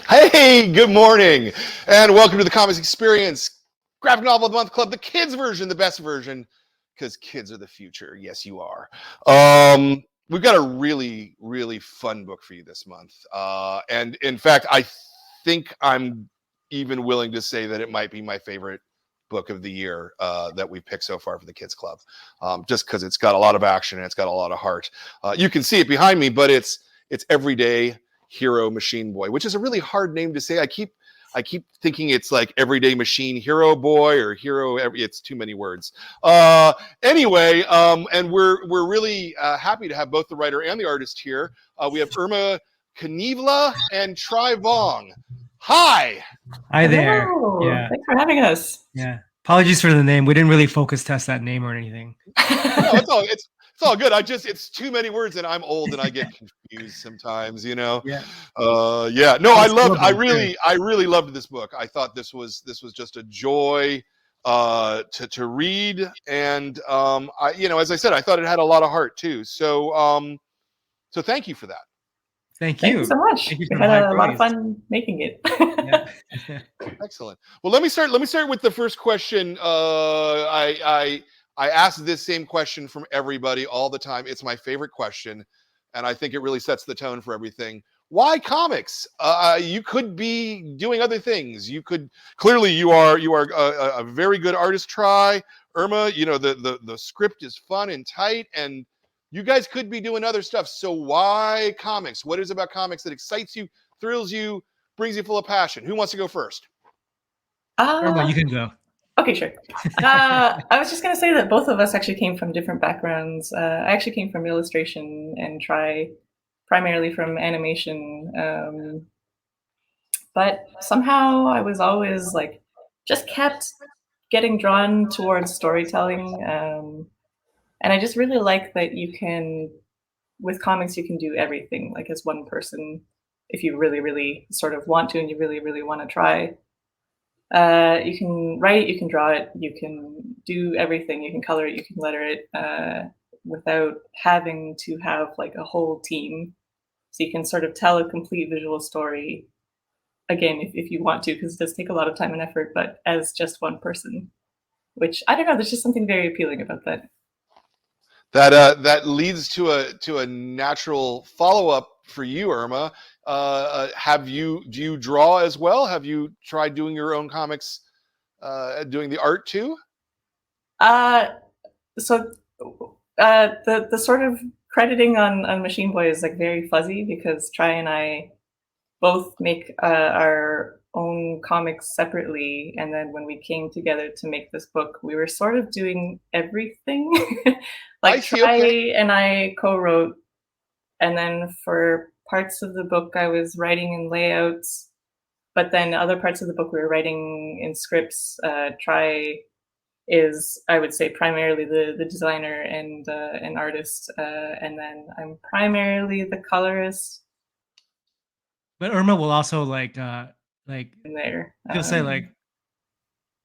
Hey, good morning, and welcome to the Comics Experience Graphic Novel of the Month Club, the kids version, the best version, because kids are the future. Yes, you are. We've got a really, really fun book for you this month, and in fact, I think I'm even willing to say that it might be my favorite book of the year that we've picked so far for the Kids Club, just because it's got a lot of action and it's got a lot of heart. You can see it behind me, but it's Everyday Hero Machine Boy, which is a really hard name to say. I keep thinking it's like Everyday Machine Hero Boy or Hero. It's too many words. Anyway, and we're really happy to have both the writer and the artist here. We have IRMA KNIIVILA and VUONG. Hi. Hi there. Hello. Yeah. Thanks for having us. Yeah. Apologies for the name. We didn't really focus test that name or anything. No, it's all good. It's too many words, and I'm old, and I get confused sometimes. Yeah. Yeah. No, I really loved this book. I thought this was just a joy to read, and as I said, I thought it had a lot of heart too. So thank you for that. Thank you so much. We had a lot of fun making it. Yeah. Excellent. Well, let me start with the first question. I ask this same question from everybody all the time. It's my favorite question, and I think it really sets the tone for everything. Why comics? You could be doing other things. You could clearly you are a very good artist. Try IRMA. The script is fun and tight, and you guys could be doing other stuff. So why comics? What is it about comics that excites you, thrills you, brings you full of passion? Who wants to go first? IRMA, you can go. Okay, sure. I was just going to say that both of us actually came from different backgrounds. I actually came from illustration and primarily from animation. But somehow I was always just kept getting drawn towards storytelling. And I just really like that with comics, you can do everything, like as one person, if you really, really sort of want to and you really, really want to try. You can write, you can draw it, you can do everything, you can color it, you can letter it without having to have like a whole team. So you can sort of tell a complete visual story, again, if you want to, because it does take a lot of time and effort, but as just one person, which, I don't know, there's just something very appealing about that. That leads to a natural follow-up for you, IRMA. Do you draw as well? Have you tried doing your own comics, doing the art too? So the sort of crediting on Machine Boy is like very fuzzy because Try and I both make our own comics separately, and then when we came together to make this book, we were sort of doing everything. Try and I co-wrote, and then for parts of the book I was writing in layouts, but then other parts of the book we were writing in scripts. Try is, I would say, primarily the designer and an artist, and then I'm primarily the colorist. But IRMA will also like in there. She'll say like,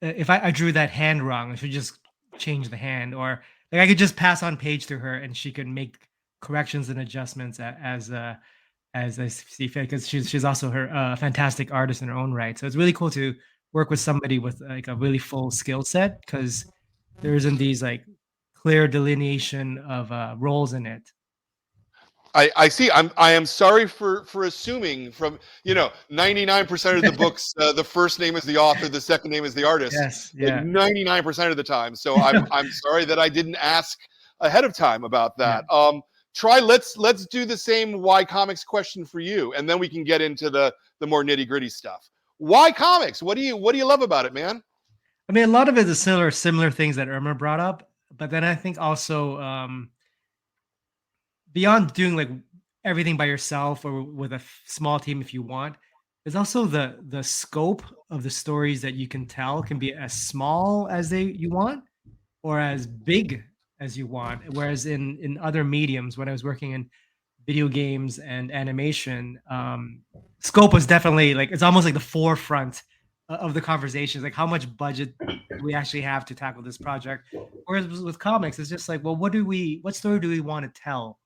if I drew that hand wrong, I should just change the hand, or like I could just pass on page to her and she could make corrections and adjustments as I see fit, because she's also her fantastic artist in her own right. So it's really cool to work with somebody with like a really full skill set, because there isn't these like clear delineation of roles in it. I see. I am sorry for assuming from 99% of the books, the first name is the author, the second name is the artist. Yes, yeah. 99% of the time. So I'm sorry that I didn't ask ahead of time about that. Yeah. Try. Let's do the same why comics question for you, and then we can get into the more nitty gritty stuff. Why comics? What do you love about it, man? I mean, a lot of it is similar things that IRMA brought up, but then I think also beyond doing like everything by yourself or with a small team if you want, there's also the scope of the stories that you can tell can be as small as you want or as big as you want. Whereas in other mediums, when I was working in video games and animation, scope was definitely like, it's almost like the forefront of the conversations, like how much budget do we actually have to tackle this project. Whereas with comics, it's just like, well, what story do we want to tell?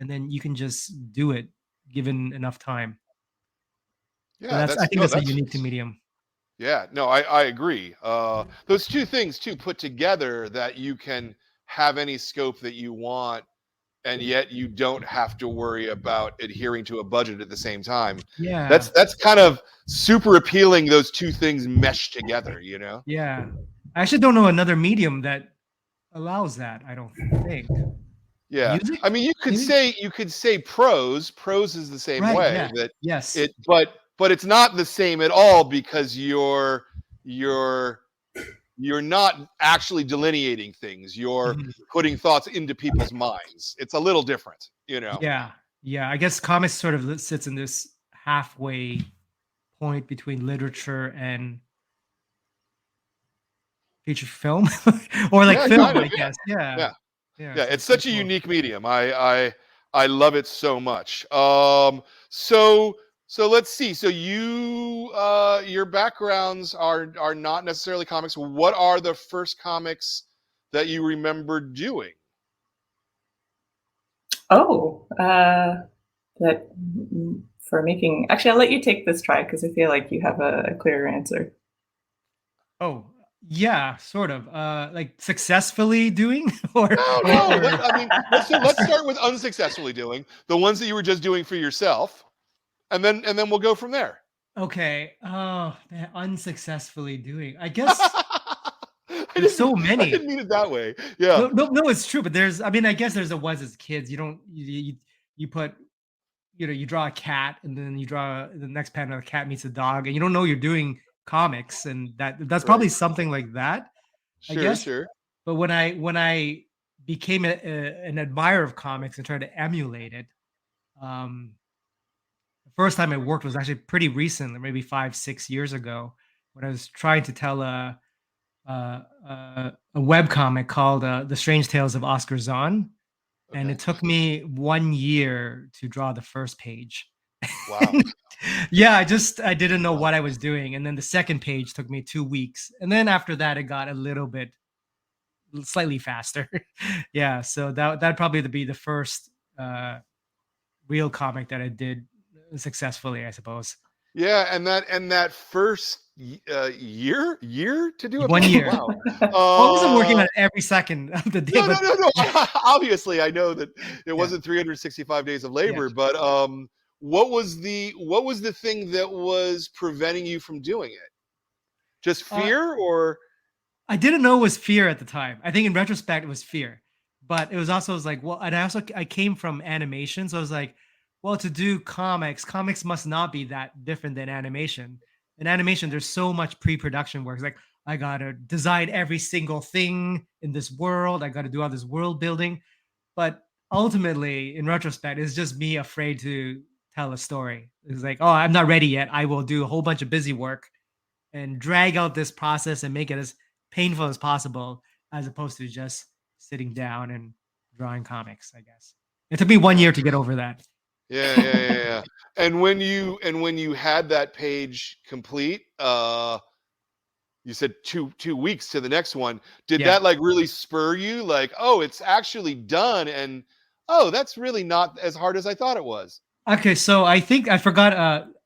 And then you can just do it given enough time. Yeah, I think that's a unique to medium. Yeah, no, I agree. Those two things too put together, that you can have any scope that you want, and yet you don't have to worry about adhering to a budget at the same time. Yeah. That's kind of super appealing. Those two things mesh together, you know? Yeah. I actually don't know another medium that allows that, I don't think. Yeah. Music? I mean, Maybe? you could say prose. Prose is the same Right, way, yeah. that Yes. it, but it's not the same at all, because you're not actually delineating things. You're Mhm. putting thoughts into people's minds. It's a little different, you know? Yeah. Yeah. I guess comics sort of sits in this halfway point between literature and feature film or like Yeah, film, kind of. I guess. Yeah. Yeah. Yeah. Yeah. So It's it's pretty such a cool. unique medium. I love it so much. So let's see. So your backgrounds are not necessarily comics. What are the first comics that you remember doing? Oh, that for making. Actually, I'll let you take this try because I feel like you have a clearer answer. Oh, yeah, sort of. Like successfully doing or No. or I mean, let's start with unsuccessfully doing the ones that you were just doing for yourself, and then we'll go from there. okay. Oh, man, unsuccessfully doing. I guess I there's so I many. didn't mean it that way. Yeah. No, no, no, it's true, but there's I mean, I guess there's the ones as kids. You don't you put you draw a cat and then you draw the next panel the cat meets a dog and you don't know you're doing comics and that's Right. probably something like that, I Sure. guess. Sure. But when I became an admirer of comics and tried to emulate it, um, the first time I worked was actually pretty recent, maybe 5, 6 years ago, when I was trying to tell a web comic called "The Strange Tales of Oscar Zahn," and Okay. it took me 1 year to draw the first page. Wow. Yeah, I didn't know what I was doing, and then the second page took me 2 weeks, and then after that, it got a little bit slightly faster. Yeah, so that'd probably be the first real comic that I did successfully, I suppose. Yeah, and that first year to do a One page. year. Wow. Well, I wasn't working on it every second of the day, No, no, but no, no. Obviously, I know that it yeah, wasn't 365 days of yeah. labor, but what was the thing that was preventing you from doing it? Just Uh, fear, or I didn't know it was fear at the time. I think in retrospect it was fear, but it was also was like, well, and I came from animation, so I was like, well, to do comics must not be that different than animation. In animation, there's so much pre-production work. It's like I gotta design every single thing in this world. I gotta do all this world building, but ultimately, in retrospect, it's just me afraid to tell a story. It's like, oh, I'm not ready yet. I will do a whole bunch of busy work and drag out this process and make it as painful as possible, as opposed to just sitting down and drawing comics, I guess. It took me 1 year to get over that. yeah. And when you had that page complete, you said two weeks to the next one. Did Yeah. that like really spur you? Like, oh, it's actually done, and oh, that's really not as hard as I thought it was. Okay, so I think I forgot.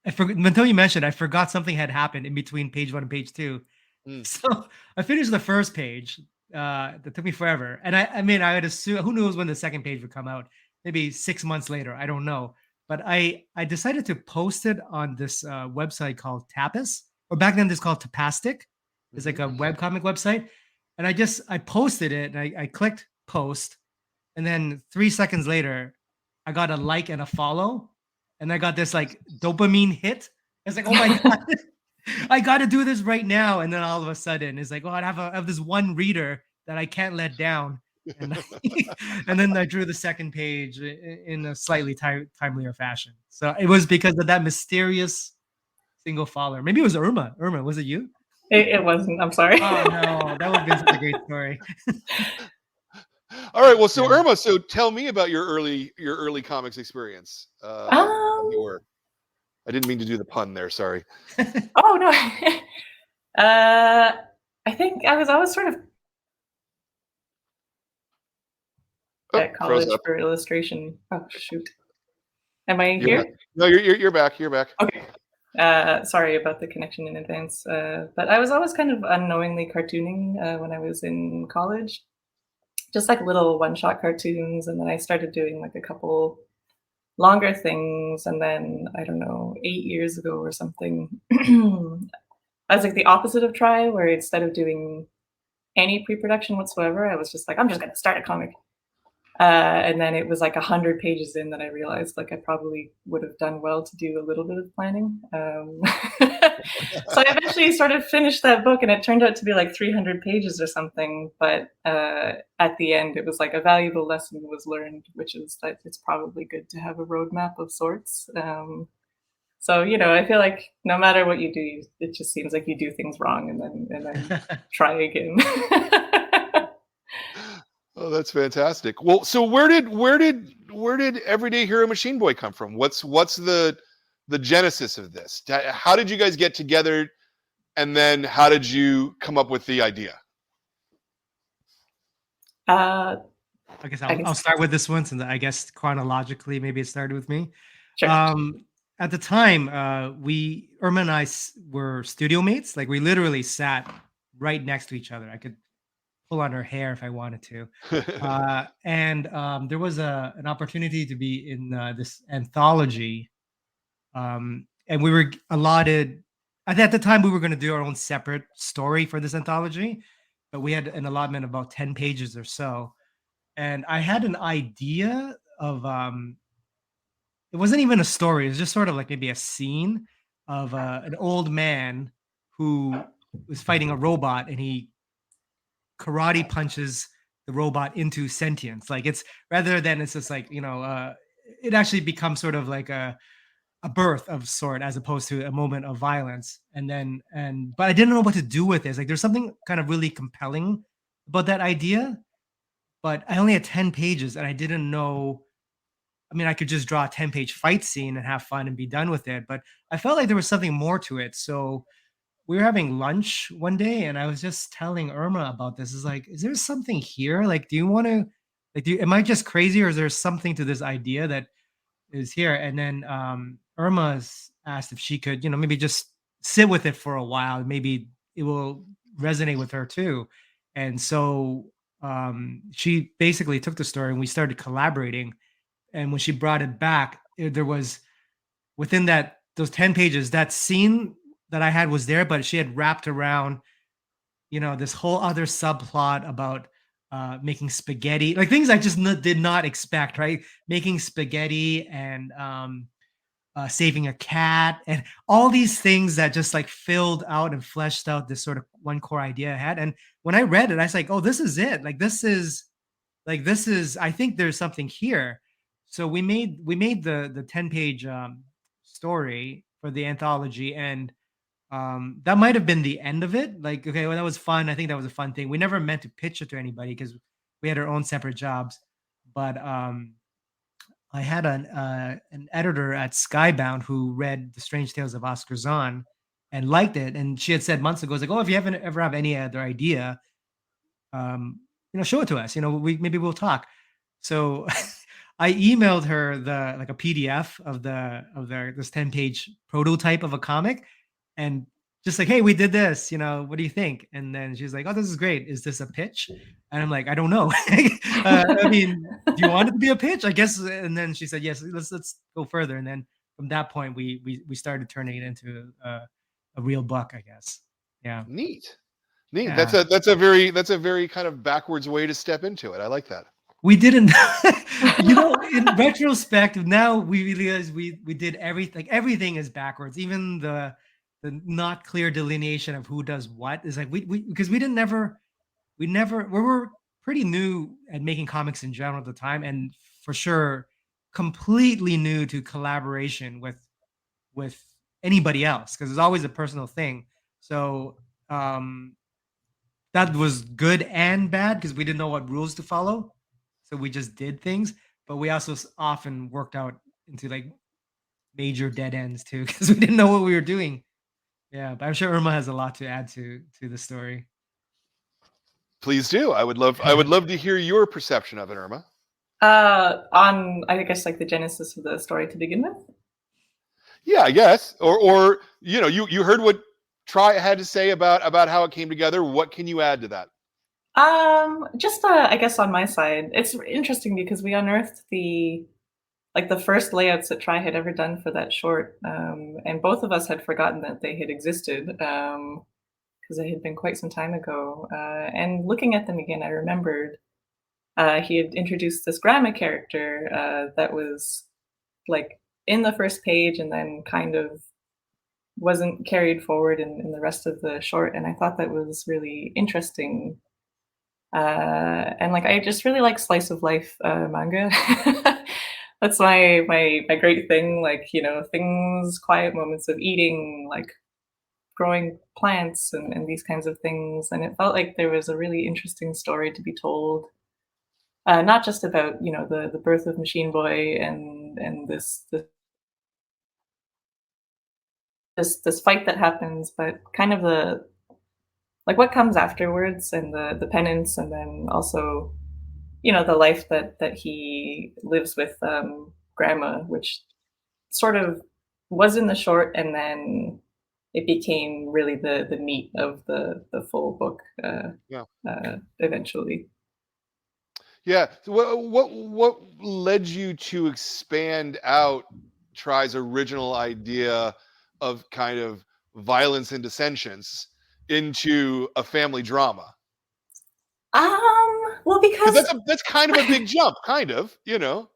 I forgot until you mentioned. I forgot something had happened in between page one and page two. Mm, So I finished the first page. That took me forever, and I mean, I would assume who knows when the second page would come out? Maybe 6 months later. I don't know. But I decided to post it on this website called Tapas, or back then it's called Tapastic. It's like mhm. a webcomic website, and I posted it, and I clicked post, and then 3 seconds later, I got a like and a follow, and I got this like dopamine hit. It's like, oh my god, I got to do this right now. And then all of a sudden, it's like, oh, I have this one reader that I can't let down. And and then I drew the second page in a slightly timelier fashion. So it was because of that mysterious single follower. Maybe it was Irma. Irma, was it you? It wasn't. I'm sorry. Oh no, that would have been such a great story. All right. Well, so Yeah. Irma, so tell me about your early comics experience. Um. Or I didn't mean to do the pun there. Sorry. Oh no. I think I was sort of Oh, at froze college up. for illustration. Oh shoot. Am I You're back. here? No, you're back. You're back. Okay. Sorry about the connection in advance. But I was always kind of unknowingly cartooning when I was in college, just like little one-shot cartoons, and then I started doing like a couple longer things, and then I don't know, 8 years ago or something, I was like the opposite of Try, where instead of doing any pre-production whatsoever, I was just like, I'm just gonna start a comic. And then it was like 100 pages in that I realized like I probably would have done well to do a little bit of planning. So I eventually sort of finished that book, and it turned out to be like 300 pages or something. But at the end, it was like a valuable lesson was learned, which is that it's probably good to have a roadmap of sorts. So I feel like no matter what you do, it just seems like you do things wrong, and then try again. Oh, that's fantastic. Well, so where did Everyday Hero Machine Boy come from? What's the genesis of this? How did you guys get together, and then how did you come up with the idea? I guess I'll start with this one, since I guess chronologically maybe it started with me. Sure. At the time, Irma and I were studio mates. Like we literally sat right next to each other. I could pull on her hair if I wanted to. And there was an opportunity to be in this anthology. And we were allotted, at the time we were going to do our own separate story for this anthology, but we had an allotment of about 10 pages or so. And I had an idea of, it wasn't even a story. It was just sort of like maybe a scene of an old man who was fighting a robot, and he karate punches the robot into sentience. Like it's rather than it's just like, it actually becomes sort of like a birth of sort, as opposed to a moment of violence. But I didn't know what to do with it. It's like there's something kind of really compelling about that idea, but I only had 10 pages and I didn't know. I mean, I could just draw a 10-page fight scene and have fun and be done with it, but I felt like there was something more to it. So we were having lunch one day, and I was just telling Irma about this. Is like, is there something here? Like, do you want to, like, am I just crazy, or is there something to this idea that is here? And then Irma asked if she could, maybe just sit with it for a while. Maybe it will resonate with her too. And so she basically took the story, and we started collaborating. And when she brought it back, there was within those 10 pages, that scene that I had was there, but she had wrapped around, this whole other subplot about making spaghetti, like things I just did not expect, right? Making spaghetti and saving a cat, and all these things that just like filled out and fleshed out this sort of one core idea I had. And when I read it, I was like, oh, this is it. This is, I think there's something here. So we made the 10-page story for the anthology, and that might have been the end of it. Like, okay, well, that was fun. I think that was a fun thing. We never meant to pitch it to anybody because we had our own separate jobs. But I had an editor at Skybound who read The Strange Tales of Oscar Zahn and liked it, and she had said months ago, like, oh, if you ever have any other idea, show it to us. Maybe we'll talk. So I emailed her a PDF of this 10-page prototype of a comic, and just like, hey, we did this, what do you think? And then she's like, oh, this is great. Is this a pitch? And I'm like, I don't know. I mean, do you want it to be a pitch? I guess. And then she said, yes, let's go further. And then from that point, we started turning it into a real book, I guess. Yeah. Neat. Yeah. That's a very kind of backwards way to step into it. I like that. We didn't, in retrospect, now we realize we did everything. Like everything is backwards. Even the not clear delineation of who does what is like because we were pretty new at making comics in general at the time, and for sure completely new to collaboration with anybody else, because it's always a personal thing. So that was good and bad because we didn't know what rules to follow. So we just did things, but we also often worked out into like major dead ends too, because we didn't know what we were doing. Yeah, but I'm sure Irma has a lot to add to the story. Please do. I would love to hear your perception of it, Irma. On, I guess, like the genesis of the story to begin with. Yeah, I guess. Or you know, you heard what Try had to say about how it came together. What can you add to that? Just I guess on my side, it's interesting because we unearthed the first layouts that Try had ever done for that short, and both of us had forgotten that they had existed because it had been quite some time ago. And looking at them again, I remembered he had introduced this grandma character that was like in the first page and then kind of wasn't carried forward in the rest of the short. And I thought that was really interesting. And like I just really like slice of life manga. That's my great thing. Like, you know, things, quiet moments of eating, like growing plants and these kinds of things. And it felt like there was a really interesting story to be told. Not just about, you know, the birth of Machine Boy and this fight that happens, but kind of the like what comes afterwards and the penance, and then also, you know, the life that he lives with grandma, which sort of was in the short, and then it became really the meat of the full book Yeah. eventually. Yeah. So what led you to expand out Try's original idea of kind of violence and dissensions into a family drama? Well, Because because that's kind of a big jump, kind of, you know.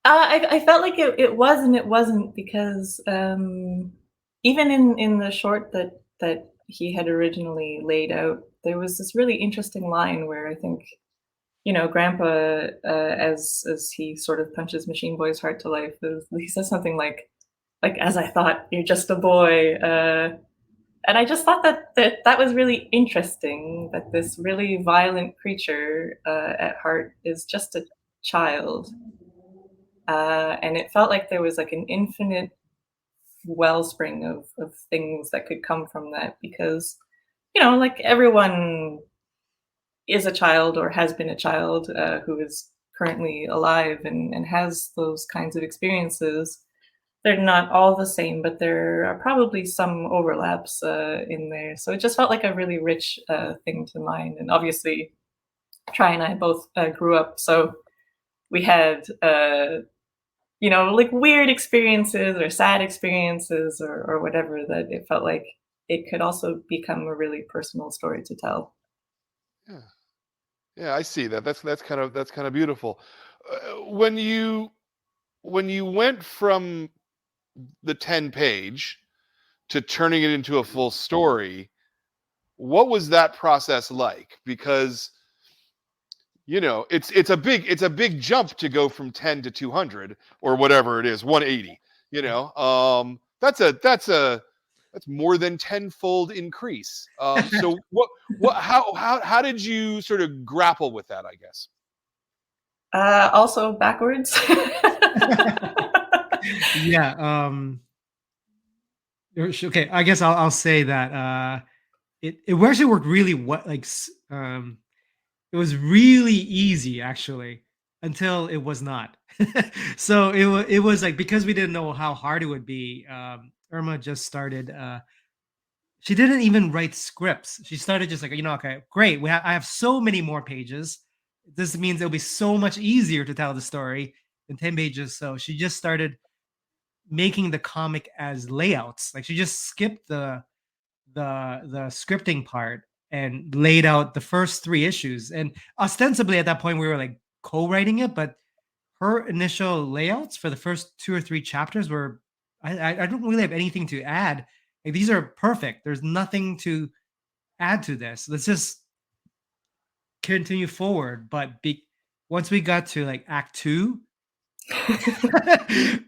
I felt like it was and it wasn't because even in the short that he had originally laid out, there was this really interesting line where I think, you know, Grandpa, as he sort of punches Machine Boy's heart to life, he says something like as I thought, you're just a boy. And I just thought that was really interesting. That this really violent creature at heart is just a child, and it felt like there was like an infinite wellspring of things that could come from that because, you know, like everyone is a child or has been a child who is currently alive and has those kinds of experiences. They're not all the same, but there are probably some overlaps in there. So it just felt like a really rich thing to mine. And obviously, Try and I both grew up, so we had you know, like weird experiences or sad experiences or whatever, that it felt like it could also become a really personal story to tell. Yeah. Yeah, I see that. That's kind of beautiful. When you went from the 10 page to turning it into a full story, what was that process like? Because you know, it's a big jump to go from 10 to 200 or whatever it is, 180, you know. That's more than tenfold increase. So how did you sort of grapple with that, I guess? Also backwards. Yeah. Okay. I guess I'll say that it actually worked really what it was really easy actually until it was not. So it was like because we didn't know how hard it would be. Irma just started. She didn't even write scripts. She started just like, you know, okay, great. I have so many more pages. This means it'll be so much easier to tell the story in 10 pages. So she just started making the comic as layouts. Like she just skipped the scripting part and laid out the first 3 issues. And ostensibly at that point we were like co-writing it, but her initial layouts for the first 2 or 3 chapters were I don't really have anything to add. Like these are perfect. There's nothing to add to this. Let's just continue forward. But once we got to like Act 2,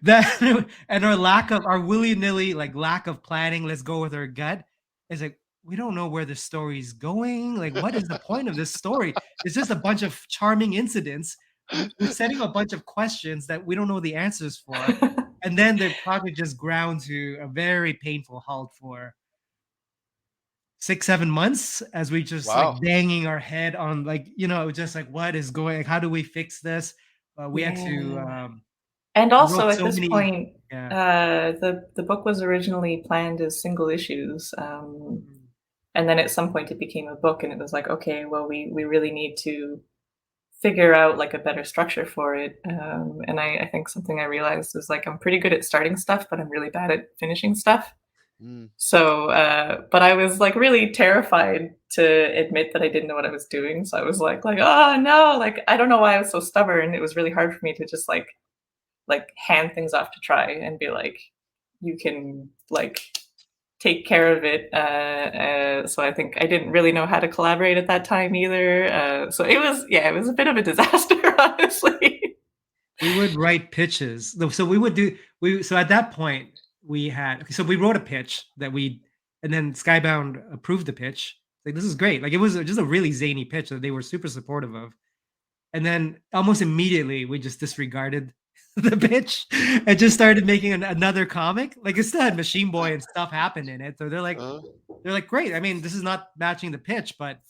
that and our willy-nilly like lack of planning, let's go with our gut, is like we don't know where the story's going. Like, what is the point of this story? It's just a bunch of charming incidents. We're setting a bunch of questions that we don't know the answers for. And then the project just ground to a very painful halt for 6-7 months as we just like Wow. banging our head on like, you know, just like what is going, like, how do we fix this? We had to Yeah. And You also wrote at so this many. point, Yeah. the book was originally planned as single issues. And then at some point it became a book, and it was like, okay, well, we really need to figure out like a better structure for it. And I think something I realized was like I'm pretty good at starting stuff, but I'm really bad at finishing stuff. Mm. So, but I was like really terrified to admit that I didn't know what I was doing. So I was like, oh no, like I don't know why I was so stubborn. It was really hard for me to just like hand things off to try and be like, you can like take care of it. So I think I didn't really know how to collaborate at that time either. So it was a bit of a disaster, honestly. We would write pitches. So we would do so at that point we had so we wrote a pitch and then Skybound approved the pitch. Like this is great. Like it was just a really zany pitch that they were super supportive of. And then almost immediately we just disregarded the pitch and just started making another comic. Like it still had Machine Boy and stuff happened in it. So they're like, great. I mean, this is not matching the pitch, but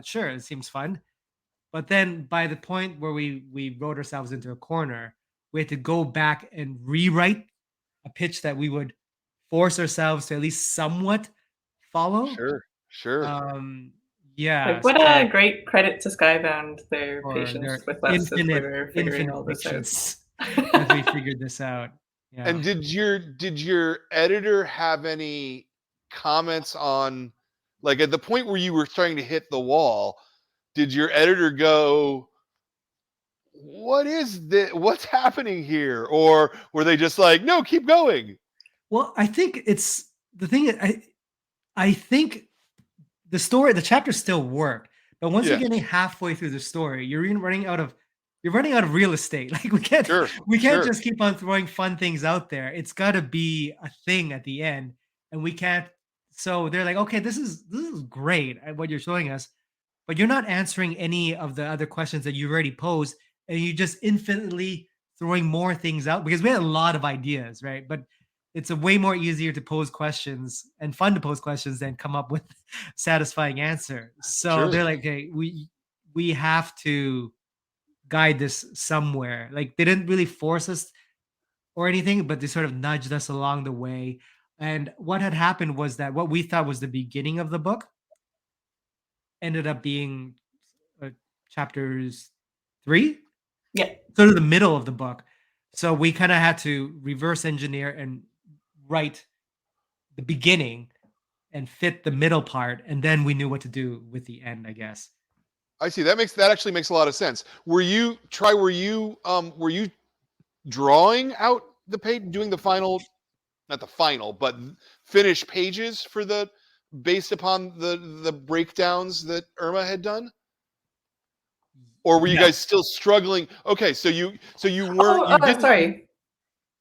sure, it seems fun. But then by the point where we wrote ourselves into a corner, we had to go back and rewrite a pitch that we would force ourselves to at least somewhat follow. Sure. Yeah. Like what a great credit to Skybound, their For patience their with us as we were figuring all this out. As we figured this out. Yeah. And did your editor have any comments on, like, at the point where you were starting to hit the wall, did your editor go, what is this? What's happening here? Or were they just like, no, keep going? Well, I think it's the thing. I think the chapters still work, but once you're getting halfway through the story, you're running out of real estate. Like we can't just keep on throwing fun things out there. It's got to be a thing at the end, and we can't. So they're like, okay, this is great at what you're showing us, but you're not answering any of the other questions that you've already posed, and you're just infinitely throwing more things out because we had a lot of ideas, right? But it's a way more easier to pose questions and fun to pose questions than come up with satisfying answer. So they're like, okay, we have to guide this somewhere. Like they didn't really force us or anything, but they sort of nudged us along the way. And what had happened was that what we thought was the beginning of the book ended up being chapters 3, sort of the middle of the book. So we kind of had to reverse engineer and write the beginning and fit the middle part, and then we knew what to do with the end, I guess. I see. That actually makes a lot of sense. Were you drawing out the page, doing the final, not the final, but finished pages for the, based upon the breakdowns that IRMA had done? Or were you guys still struggling? Okay, so you weren't. Sorry.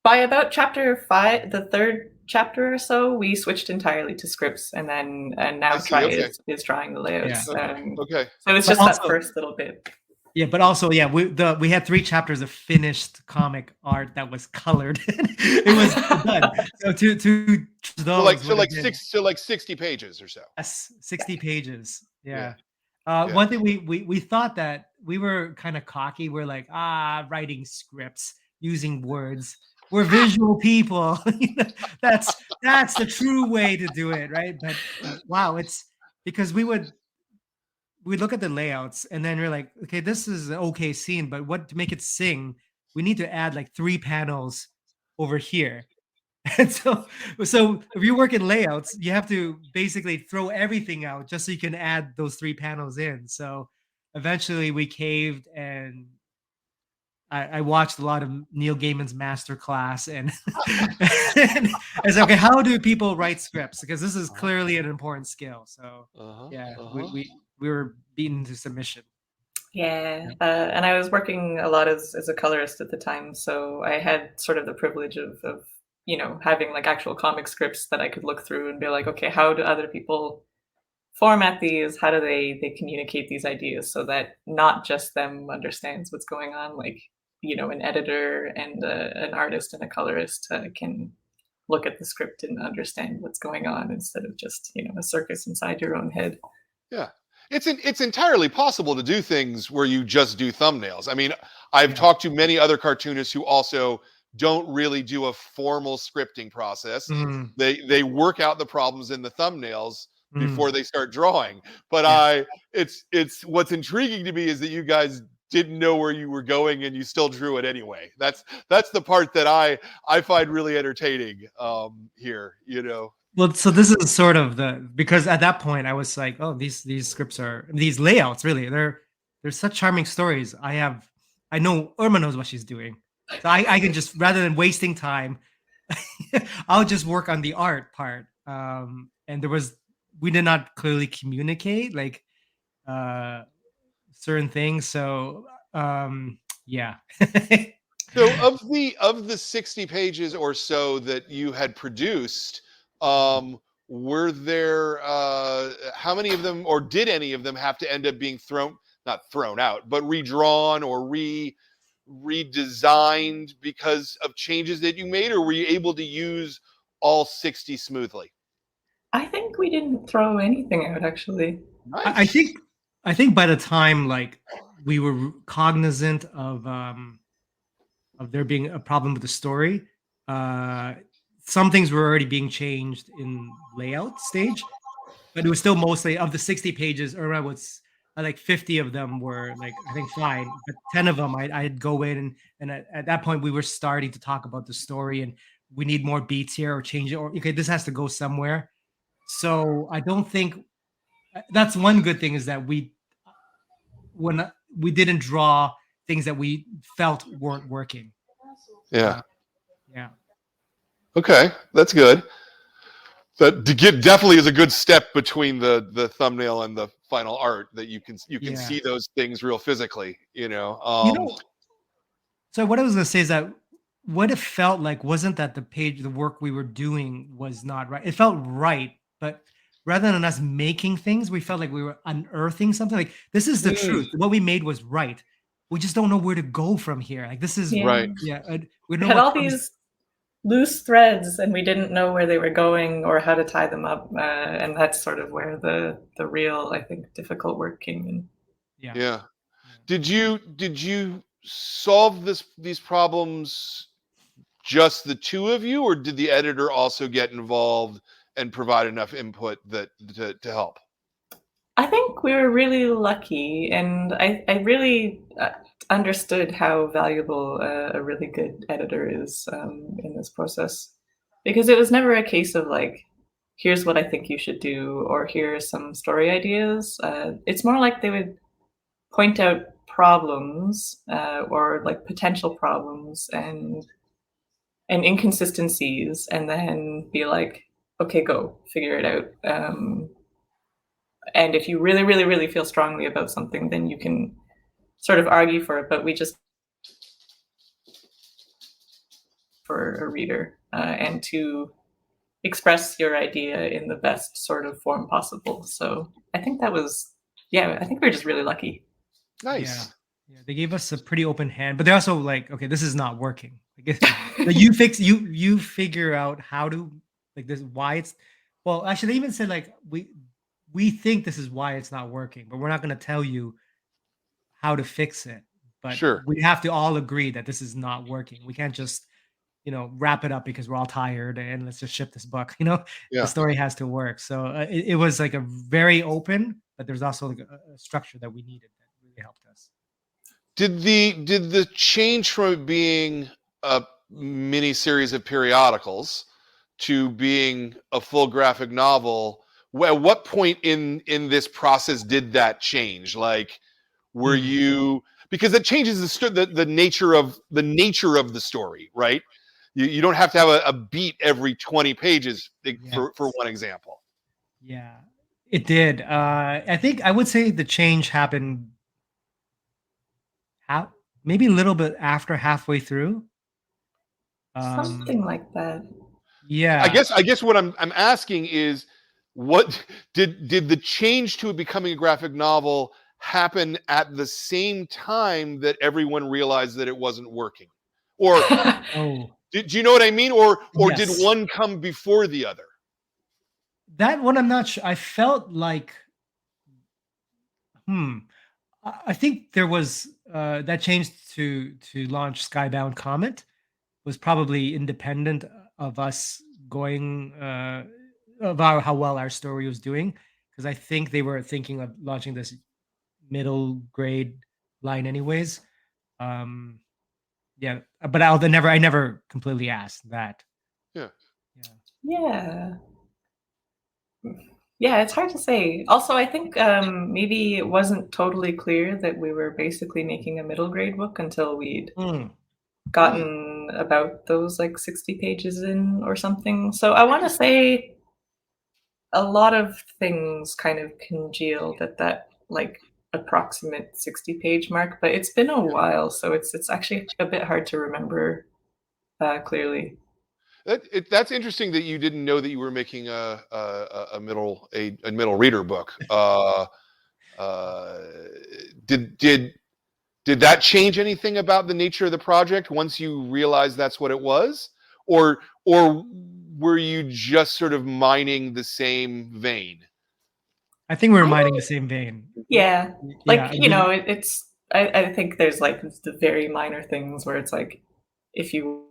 By about chapter 5, the third chapter or so, we switched entirely to scripts, and now Try is drawing the layouts. Okay. So it's just that first little bit. Yeah, but also, we had 3 chapters of finished comic art that was colored. It was done. So to those, so like 60 pages or so. Yes, 60 pages. Yeah. One thing we thought that we were kind of cocky. We're like, writing scripts using words. We're visual people. That's the true way to do it, right? But wow, it's because we look at the layouts and then we're like, okay, this is an okay scene, but what to make it sing, we need to add like 3 panels over here. And so if you work in layouts, you have to basically throw everything out just so you can add those 3 panels in. So eventually we caved, and I watched a lot of Neil Gaiman's masterclass, and I said, okay, how do people write scripts? Because this is clearly an important skill. So we were beaten to submission. Yeah, and I was working a lot as a colorist at the time, so I had sort of the privilege of having like actual comic scripts that I could look through and be like, okay, how do other people format these? How do they communicate these ideas so that not just them understands what's going on? Like, an editor and an artist and a colorist can look at the script and understand what's going on instead of just a circus inside your own head. Yeah. it's entirely possible to do things where you just do thumbnails. I mean, I've talked to many other cartoonists who also don't really do a formal scripting process. Mhm. They work out the problems in the thumbnails before Mm. they start drawing. But Yeah. it's what's intriguing to me is that you guys didn't know where you were going and you still drew it anyway. That's the part that I find really entertaining here, you know. Well, so this is sort of because at that point I was like, oh, these scripts are these layouts really they're such charming stories. I know Irma knows what she's doing, so I can just rather than wasting time, I'll just work on the art part. And we did not clearly communicate like certain things, so yeah. So of the 60 pages or so that you had produced, were there how many of them, or did any of them have to end up being not thrown out, but redrawn or redesigned because of changes that you made, or were you able to use all 60 smoothly? I think we didn't throw anything out, actually. I Nice. think by the time like we were cognizant of there being a problem with the story, uh, some things were already being changed in layout stage, but it was still mostly of the 60 pages. Or was like 50 of them were like I think fine, but 10 of them I'd go in and at that point we were starting to talk about the story and we need more beats here or change it or okay this has to go somewhere. So I don't think that's one good thing is that we didn't draw things that we felt weren't working. Yeah. Yeah. Okay, that's good. That definitely is a good step between the thumbnail and the final art, that you can Yeah. see those things real physically, you know. So what I was gonna say is that what it felt like wasn't that the work we were doing was not right. It felt right, but rather than us making things, we felt like we were unearthing something. Like this is the truth. What we made was right. We just don't know where to go from here. Like this is Yeah. Right. yeah. We We know had what all these loose threads, and we didn't know where they were going or how to tie them up. And that's sort of where the real, I think, difficult work came in. Yeah. Yeah. Did you solve these problems just the two of you, or did the editor also get involved and provide enough input that to help? I think we were really lucky, and I really understood how valuable a really good editor is in this process, because it was never a case of like, here's what I think you should do, or here are some story ideas. It's more like they would point out problems or like potential problems and inconsistencies, and then be like, okay, go figure it out. And if you really, really, really feel strongly about something, then you can sort of argue for it. But we just for a reader and to express your idea in the best sort of form possible. So I think that was, yeah, I think we we're just really lucky. Nice. Yeah, they gave us a pretty open hand, but they're also like, okay, this is not working. Like, you figure out how to like this why it's well. Actually, they even said like we think this is why it's not working, but we're not going to tell you how to fix it. But Sure. we have to all agree that this is not working. We can't just wrap it up because we're all tired and let's just ship this book. Yeah. The story has to work. So it was like a very open, but there's also like a structure that we needed that really helped us. Did the change from it being a mini series of periodicals to being a full graphic novel, at what point in this process did that change? Like, were you, because it changes the nature of the story, right? You don't have to have a beat every 20 pages for one example. Yeah, it did. I think I would say the change happened maybe a little bit after halfway through. Something like that. Yeah. I guess what I'm asking is, what did the change to it becoming a graphic novel happen at the same time that everyone realized that it wasn't working? Or Oh, do you know what I mean? Or did yes. one come before the other? That one I'm not sure. I felt like I think there was that change to launch Skybound Comet was probably independent of us going about how well our story was doing, because I think they were thinking of launching this middle grade line anyways. Um, yeah, but I never completely asked that. Yeah. Yeah. Yeah, it's hard to say. Also, I think maybe it wasn't totally clear that we were basically making a middle grade book until we'd gotten about those like 60 pages in or something. So I want to say a lot of things kind of congealed at that like approximate 60-page mark, but it's been a while, so it's actually a bit hard to remember clearly. That's interesting that you didn't know that you were making a middle reader book. Did that change anything about the nature of the project once you realized that's what it was, or were you just sort of mining the same vein? I think we were mining the same vein. Yeah, like Yeah, it's. I think there's like the very minor things where it's like, if you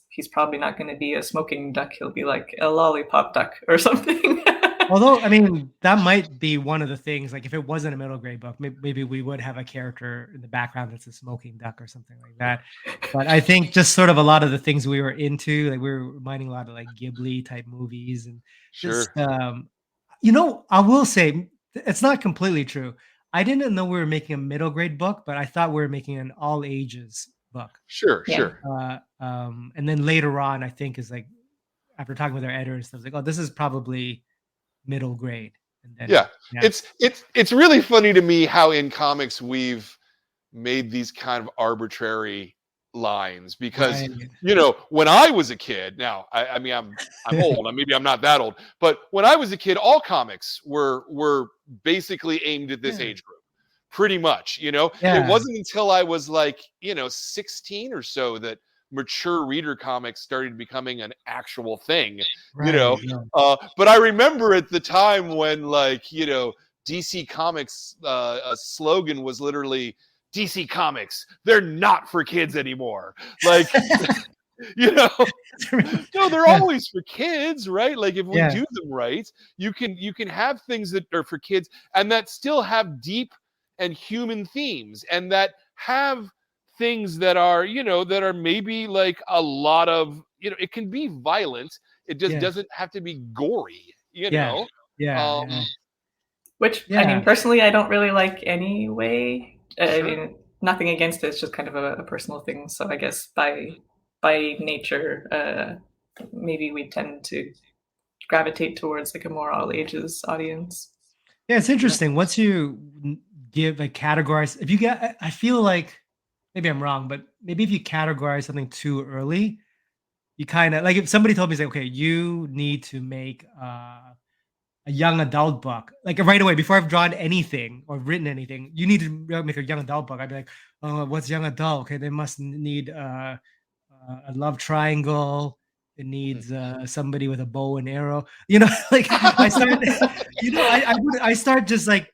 he's probably not going to be a smoking duck. He'll be like a lollipop duck or something. Although, I mean, that might be one of the things, like if it wasn't a middle grade book, maybe we would have a character in the background that's a smoking duck or something like that. But I think just sort of a lot of the things we were into, like we were mining a lot of like Ghibli type movies and just, I will say it's not completely true. I didn't know we were making a middle grade book, but I thought we were making an all ages book. Sure. And then later on, I think is like, after talking with our editor and stuff, like, oh, this is probably middle grade. And then, it's really funny to me how in comics we've made these kind of arbitrary lines, because when I was a kid, now I mean I'm old, maybe I'm not that old, but when I was a kid, all comics were basically aimed at this age group, pretty much. It wasn't until I was like 16 or so that mature reader comics started becoming an actual thing, but I remember at the time when DC Comics slogan was literally DC Comics, they're not for kids anymore. Like, no, they're always for kids, right? Like if we do them right, you can have things that are for kids and that still have deep and human themes, and that have things that are, that are maybe like a lot of, it can be violent. It just doesn't have to be gory, Which, I mean, personally, I don't really like anyway. I mean, nothing against it. It's just kind of a personal thing. So I guess by nature, maybe we tend to gravitate towards like a more all ages audience. Yeah, it's interesting. Once you give like categorize, if you get, I feel like, maybe I'm wrong, but maybe if you categorize something too early, you kind of like, if somebody told me, like, okay, you need to make a young adult book, like right away, before I've drawn anything or written anything, you need to make a young adult book. I'd be like, oh, what's young adult? Okay, they must need a love triangle. It needs somebody with a bow and arrow. Like I start, I start just like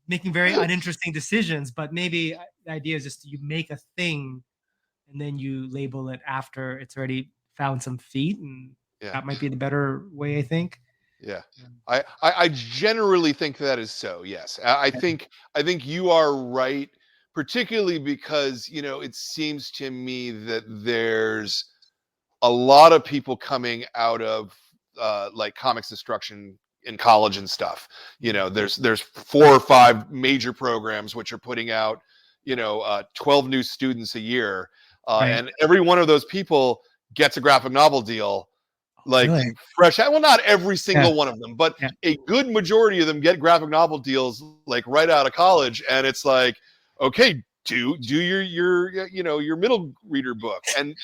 making very uninteresting decisions. But maybe the idea is just you make a thing and then you label it after it's already found some feet, and that might be the better way, I think. Yeah, I generally think that is so. Yes, I think you are right, particularly because it seems to me that there's a lot of people coming out of like comics instruction in college and stuff. There's 4 or 5 major programs which are putting out 12 new students a year, and every one of those people gets a graphic novel deal. Like fresh, well, not every single one of them, but a good majority of them get graphic novel deals like right out of college, and it's like, okay, do your middle reader book, and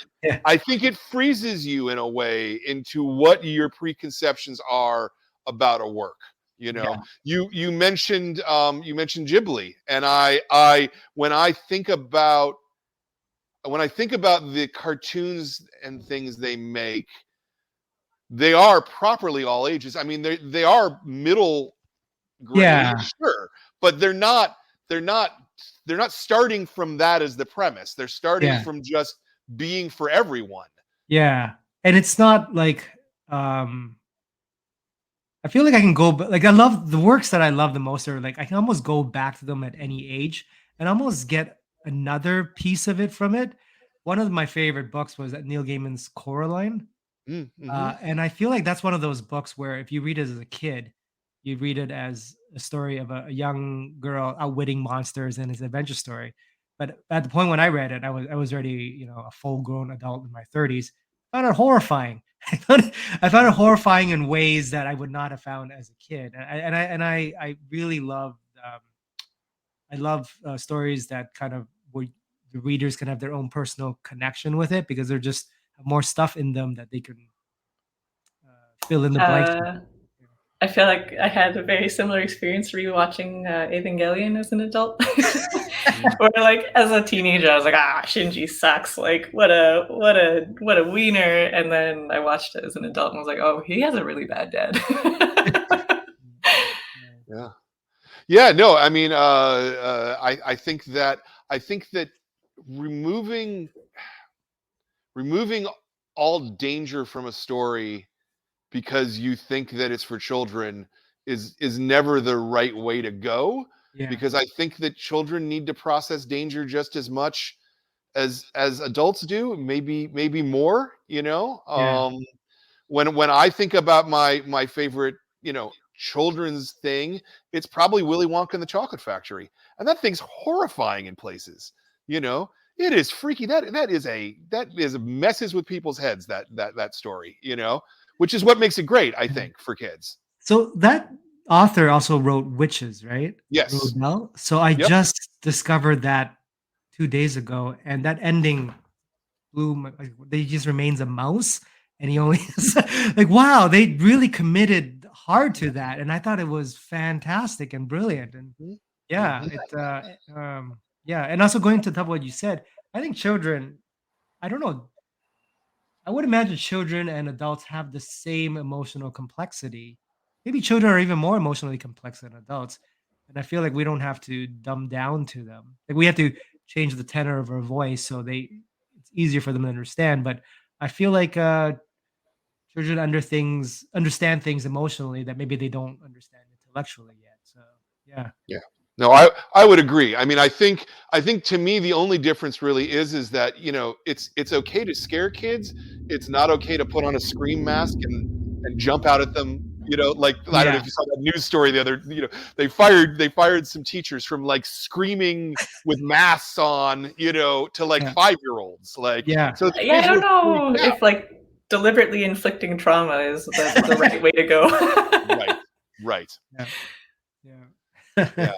I think it freezes you in a way into what your preconceptions are about a work. You mentioned Ghibli, and I when I think about the cartoons and things they make, they are properly all ages. I mean, they are middle great, Yeah. sure, but they're not starting from that as the premise. They're starting Yeah. from just being for everyone. Yeah. And it's not like I feel like I can go like I love the works that I love the most are like I can almost go back to them at any age and almost get another piece of it from it. One of my favorite books was Neil Gaiman's Coraline. Mm-hmm. And I feel like that's one of those books where if you read it as a kid, you read it as a story of a young girl outwitting monsters and it's an adventure story. But at the point when I read it, I was already, you know, a full grown adult in my 30s. I found it horrifying. I found it horrifying in ways that I would not have found as a kid. I really love I love stories that kind of where the readers can have their own personal connection with it because they're just have more stuff in them that they can fill in the blanks. I feel like I had a very similar experience rewatching Evangelion as an adult. Where like as a teenager, I was like, Shinji sucks. Like what a wiener. And then I watched it as an adult and was like, oh, he has a really bad dad. Yeah. Yeah, no, I mean, I think that removing all danger from a story because you think that it's for children is never the right way to go. Yeah. Because I think that children need to process danger just as much as adults do, maybe more. You know, Yeah. when I think about my favorite, you know, children's thing, it's probably Willy Wonka and the Chocolate Factory, and that thing's horrifying in places. You know, it is freaky. That is messes with people's heads. That story, you know, which is what makes it great, I think, for kids. So that author also wrote Witches, right? Yes. Rodell. So I just discovered that 2 days ago, and that ending blew my like, he just remains a mouse, and he only like, wow, they really committed hard to that, and I thought it was fantastic and brilliant, and yeah, yeah, and also going to top of what you said, I think children, I don't know, I would imagine children and adults have the same emotional complexity. Maybe children are even more emotionally complex than adults. And I feel like we don't have to dumb down to them. Like we have to change the tenor of our voice so it's easier for them to understand. But I feel like children understand things emotionally that maybe they don't understand intellectually yet. So yeah. Yeah. No, I would agree. I mean, I think to me the only difference really is that, you know, it's okay to scare kids. It's not okay to put on a scream mask and jump out at them. You know, like I don't know if you saw that news story the other. You know, they fired some teachers from like screing with masks on. You know, to like 5-year-olds. Like So yeah, I don't know if like deliberately inflicting trauma is the right way to go. Right. Yeah. Yeah.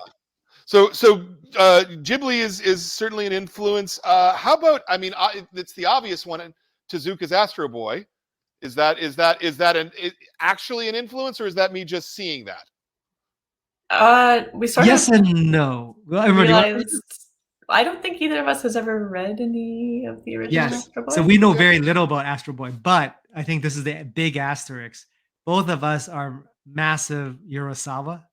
So Ghibli is certainly an influence. How about? I mean, it's the obvious one. Tezuka's Astro Boy. Is that actually an influence, or is that me just seeing that? We sort yes of and no. realized. I don't think either of us has ever read any of the original Astro Boy. So we know very little about Astro Boy, but I think this is the big asterisk. Both of us are massive Urasawa.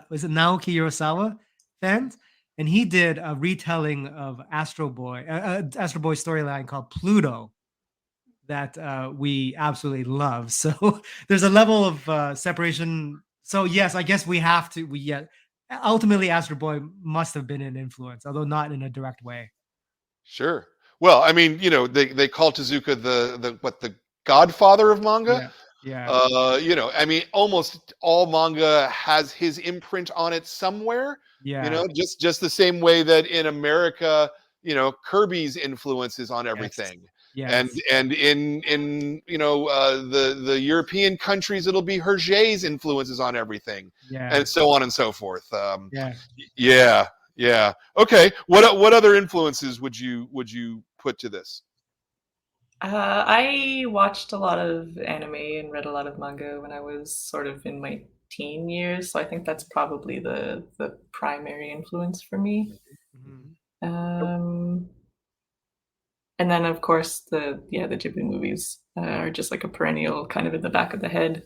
Was it Naoki Urasawa fans? And he did a retelling of Astro Boy storyline called Pluto that we absolutely love. So there's a level of separation. So yes, I guess we have to. Ultimately, Astro Boy must have been an influence, although not in a direct way. Sure. Well, I mean, you know, they call Tezuka the godfather of manga. Yeah. You know, I mean, almost all manga has his imprint on it somewhere. Yeah. You know, just the same way that in America, you know, Kirby's influence is on everything. Yes. And in you know the European countries, it'll be Hergé's influences on everything, and so on and so forth. Yeah. Okay. What other influences would you put to this? I watched a lot of anime and read a lot of manga when I was sort of in my teen years, so I think that's probably the primary influence for me. And then of course the Ghibli movies are just like a perennial kind of in the back of the head.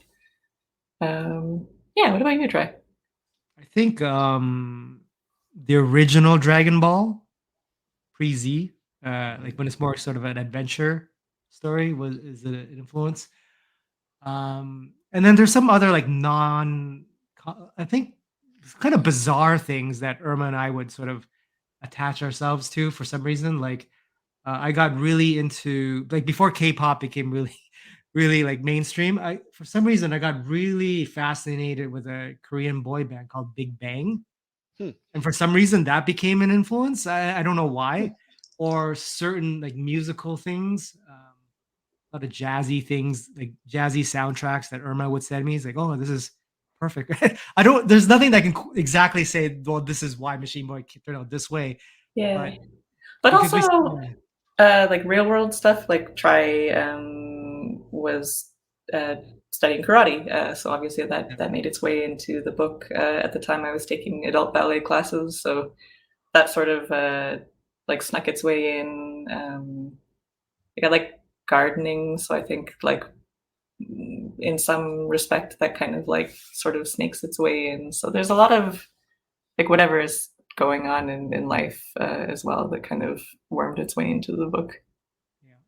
What about you, Trey? I think the original Dragon Ball pre-Z, like when it's more sort of an adventure story, is an influence. And then there's some other like I think kind of bizarre things that Irma and I would sort of attach ourselves to for some reason. Like I got really into like before K-pop became really, really like mainstream. I for some reason I got really fascinated with a Korean boy band called Big Bang, Hmm. and for some reason that became an influence. I don't know Hmm. why, or certain like musical things. A lot of jazzy things, like jazzy soundtracks that Irma would send me. He's like, "Oh, this is perfect." I don't. There's nothing that can exactly say, "Well, this is why Machine Boy turned out this way," Yeah, but but because also we, like real world stuff. Like Try was studying karate, so obviously yeah, that made its way into the book. At the time, I was taking adult ballet classes, so that sort of like snuck its way in. I like gardening, so I think like in some respect that kind of like sort of snakes its way in. So there's a lot of like whatever is going on in life as well that kind of wormed its way into the book. yeah.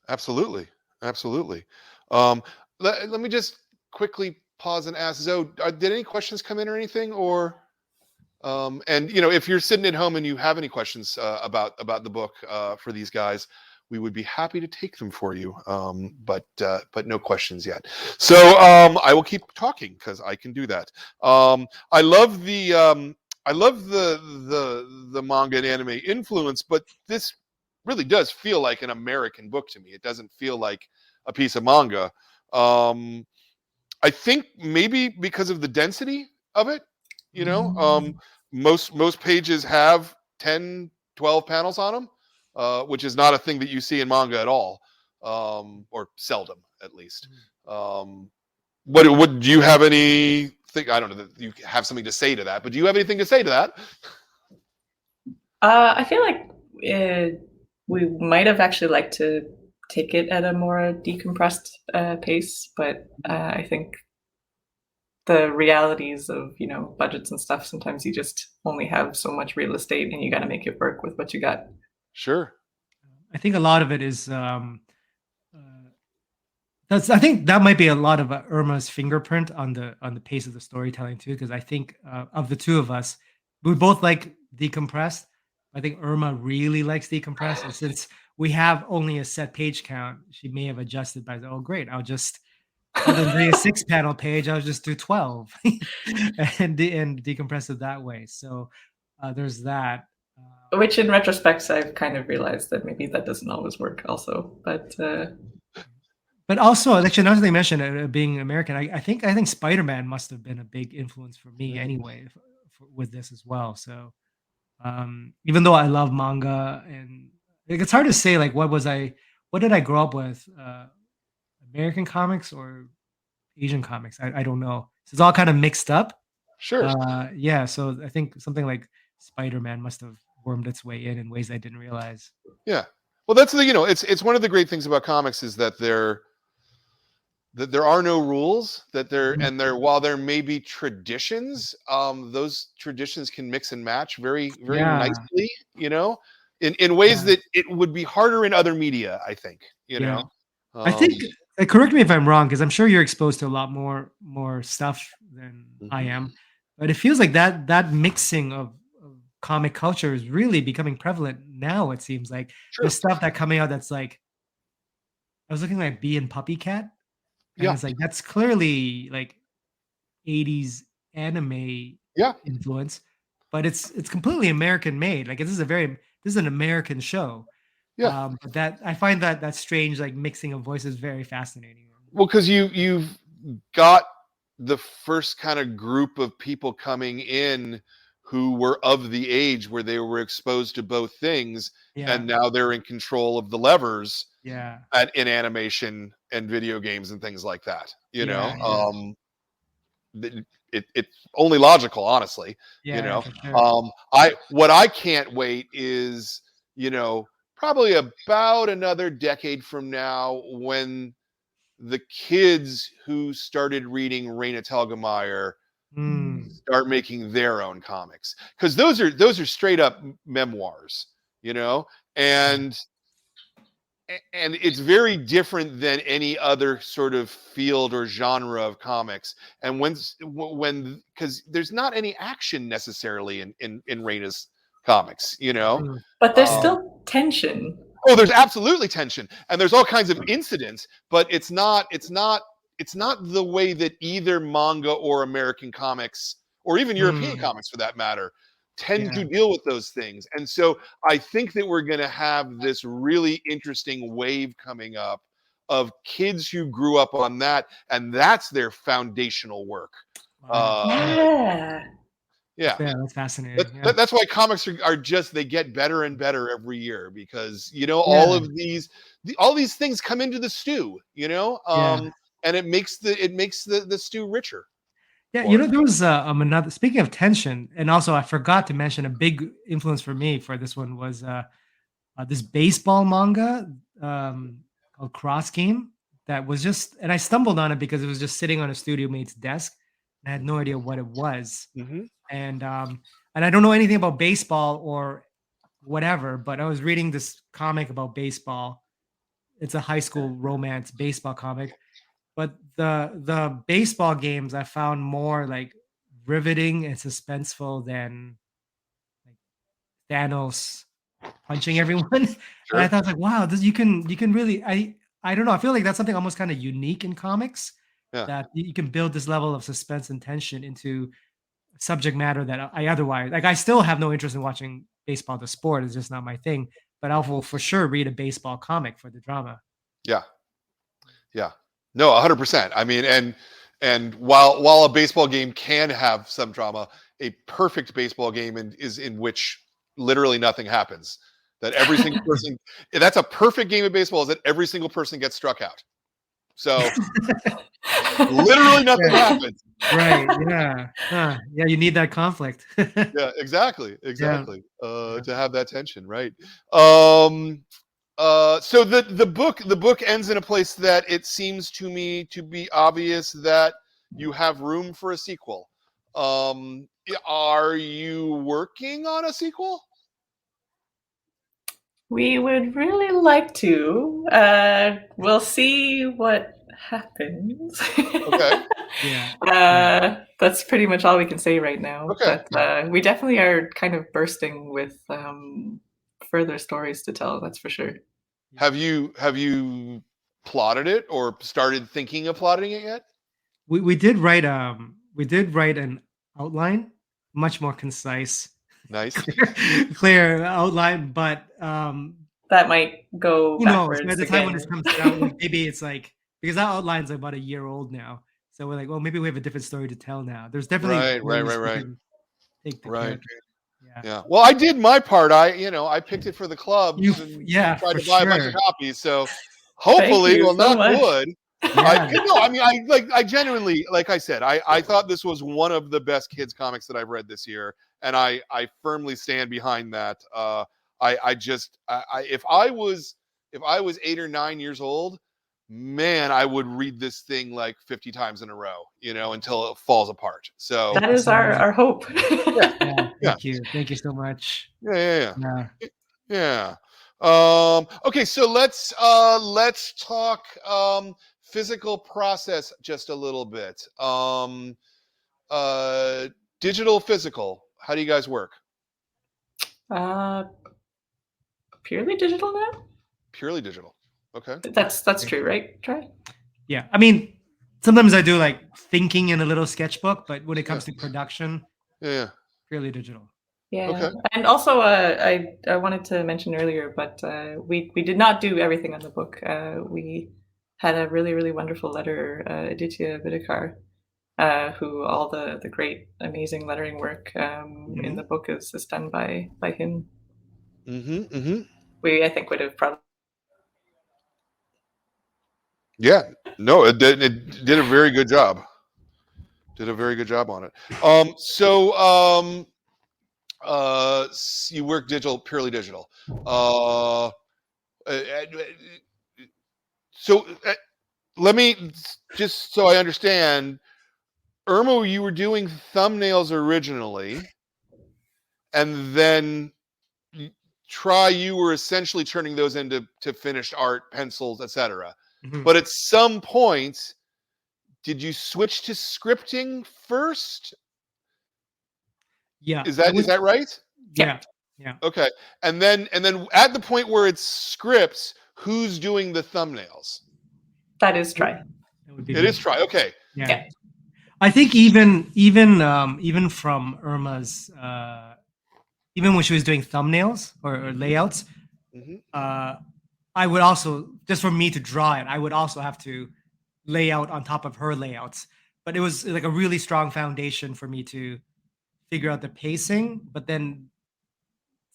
Absolutely, absolutely. Um, let me just quickly pause and ask Zoe, did any questions come in or anything, or and if you're sitting at home and you have any questions about the book for these guys, we would be happy to take them for you. But no questions yet. So I will keep talking because I can do that. I love the manga and anime influence, but this really does feel like an American book to me. It doesn't feel like a piece of manga. I think maybe because of the density of it, you know, Mm. most pages have 10, 12 panels on them, which is not a thing that you see in manga at all, or seldom at least. Um, what do you have anything? I don't know that you have something to say to that, but do you have anything to say to that? I feel like we might have actually liked to take it at a more decompressed pace, but I think the realities of budgets and stuff, sometimes you just only have so much real estate and you got to make it work with what you got. Sure. I think a lot of it is uh, I think that might be a lot of Irma's fingerprint on the pace of the storytelling too, because I think of the two of us, we both like decompressed. I think Irma really likes decompressed, and since we have only a set page count, she may have adjusted by, oh great, rather than doing a 6 panel page, I'll just do 12 and decompress it that way. So there's that. Which in retrospect, I've kind of realized that maybe that doesn't always work also. But also, actually, another thing you mentioned, being American, I think Spider-Man must have been a big influence for me anyway, with this as well. So even though I love manga, and like, it's hard to say like what did I grow up with, American comics or Asian comics? I don't know. So it's all kind of mixed up. Sure. Yeah, so I think something like Spider-Man must have wormed its way in ways I didn't realize. Yeah. Well, that's it's one of the great things about comics is that there are no rules, that Mhm. while there may be traditions, those traditions can mix and match very, very Yeah, nicely, in ways yeah, that it would be harder in other media, I think, yeah. I um think correct me if I'm wrong, because I'm sure you're exposed to a lot more stuff than I mhm. am, but it feels like that mixing of comic culture is really becoming prevalent now. It seems like there's Sure. stuff that coming out that's like I was looking at Bee and Puppy Cat, and Yeah. it's like that's clearly like 80s anime Yeah. influence, but it's completely American made. Like this is an American show. Yeah. But that I find that strange like mixing of voices very fascinating. Well, because you've got the first kind of group of people coming in who were of the age where they were exposed to both things, Yeah, and now they're in control of the levers yeah, in animation and video games and things like that. yeah, yeah, It's only logical, honestly. you yeah, know for sure. I can't wait is probably about another decade from now, when the kids who started reading Raina Telgemeier Mm, start making their own comics, because those are straight up memoirs, and it's very different than any other sort of field or genre of comics. And when because there's not any action necessarily in Raina's comics, But there's still tension. Oh, there's absolutely tension, and there's all kinds of incidents, but it's not the way that either manga or American comics, or even European comics for that matter, tend to deal with those things. And so I think that we're going to have this really interesting wave coming up of kids who grew up on that, and that's their foundational work. Yeah, that's fascinating. That's why comics are just, they get better and better every year, because all of these things come into the stew, and it makes the stew richer. Yeah, there was another, speaking of tension, and also I forgot to mention, a big influence for me for this one was this baseball manga called Cross Game, that was just, and I stumbled on it because it was just sitting on a studio mate's desk, and I had no idea what it was. And I don't know anything about baseball or whatever, but I was reading this comic about baseball. It's a high school romance baseball comic, but the baseball games I found more like riveting and suspenseful than like Thanos punching everyone. And I thought, like, wow, this you can really, I don't know, I feel like that's something almost kind of unique in comics, that you can build this level of suspense and tension into subject matter that I otherwise, like, I still have no interest in watching baseball, the sport is just not my thing, but I will for sure read a baseball comic for the drama. No, 100%. I mean, and while a baseball game can have some drama, a perfect baseball game is in which literally nothing happens, that every single person, that's a perfect game of baseball, is that every single person gets struck out. So literally nothing happens. Right. Yeah. You need that conflict. Yeah, exactly. To have that tension, right? So the book ends in a place that it seems to me to be obvious that you have room for a sequel. Are you working on a sequel? We would really like to. We'll see what happens. Okay. That's pretty much all we can say right now. Okay. But we definitely are kind of bursting with further stories to tell. That's for sure. Have you plotted it or started thinking of plotting it yet? We did write an outline, much more concise. Nice. Clear outline, but that might go backwards. By the time when this comes out, maybe it's like, because that outline's about a year old now, so we're like, well, maybe we have a different story to tell now. There's definitely right. Take the right. Yeah. Well, I did my part. I picked it for the club. Tried to buy a bunch of copies. So hopefully, knock wood. I genuinely, like I said, I thought this was one of the best kids comics that I've read this year, and I firmly stand behind that. If I was 8 or 9 years old, man, I would read this thing like 50 times in a row, until it falls apart. So that is our hope. Thank you so much. Yeah. Okay, so let's talk physical process just a little bit. Digital, physical. How do you guys work? Purely digital now? Purely digital. Okay. That's true, right? Try. Yeah. I mean, sometimes I do like thinking in a little sketchbook, but when it comes to production, purely digital. Yeah. Okay. And also I wanted to mention earlier, but we did not do everything on the book. We had a really, really wonderful letterer, Aditya Vidikar, who all the great, amazing lettering work in the book is done by him. We, I think, would have probably. Yeah, no, it did a very good job. Did a very good job on it. You work digital, purely digital. So let me, just so I understand, Irma, you were doing thumbnails originally, and then you were essentially turning those into finished art, pencils, etc. Mhm. But at some point, did you switch to scripting first? Yeah. Is that right? Yeah. Yeah. Okay. And then at the point where it's scripts, who's doing the thumbnails? That is Try. It would be It me. is Try. Okay. Yeah. Yeah. I think even from Irma's even when she was doing thumbnails or layouts, Mhm. I would also, just for me to draw it, I would also have to lay out on top of her layouts. But it was like a really strong foundation for me to figure out the pacing. But then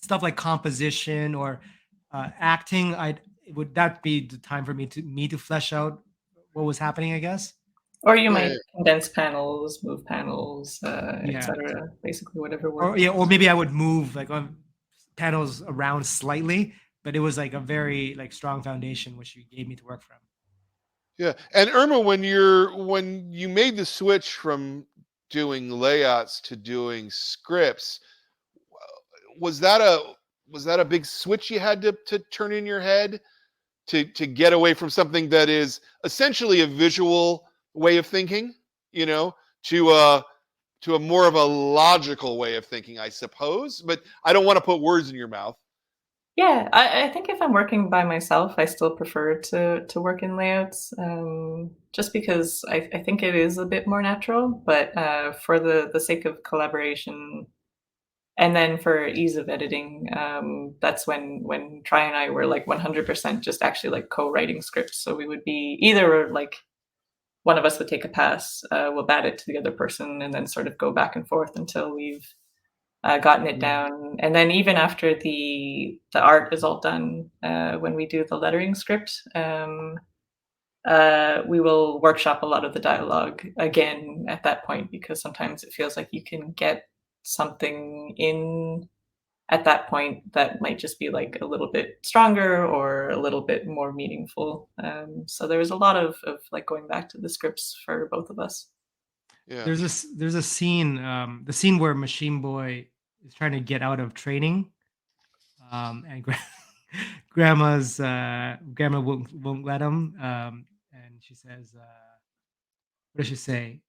stuff like composition or acting, would that be the time for me to flesh out what was happening, I guess. Or you Yeah, might yeah. condense panels, move panels, Yeah. etc. Basically, whatever Or works. yeah, or maybe I would move like on panels around slightly, but it was like a very like strong foundation which you gave me to work from. Yeah. And Irma, when you made the switch from doing layouts to doing scripts, was that a big switch you had to turn in your head to get away from something that is essentially a visual way of thinking, you know, to a more of a logical way of thinking, I suppose. But I don't want to put words in your mouth. Yeah, I think if I'm working by myself, I still prefer to work in layouts, just because I think it is a bit more natural. But for the sake of collaboration, and then for ease of editing, that's when Try and I were like 100% just actually like co-writing scripts. So we would be either like one of us would take a pass, we'll bat it to the other person, and then sort of go back and forth until we've gotten it down. And then even after the art is all done, when we do the lettering script, we will workshop a lot of the dialogue again at that point, because sometimes it feels like you can get something in at that point that might just be like a little bit stronger or a little bit more meaningful. So there was a lot of like going back to the scripts for both of us. Yeah. There's a scene, the scene where Machine Boy is trying to get out of training, and grandma won't let him, and she says, what does she say?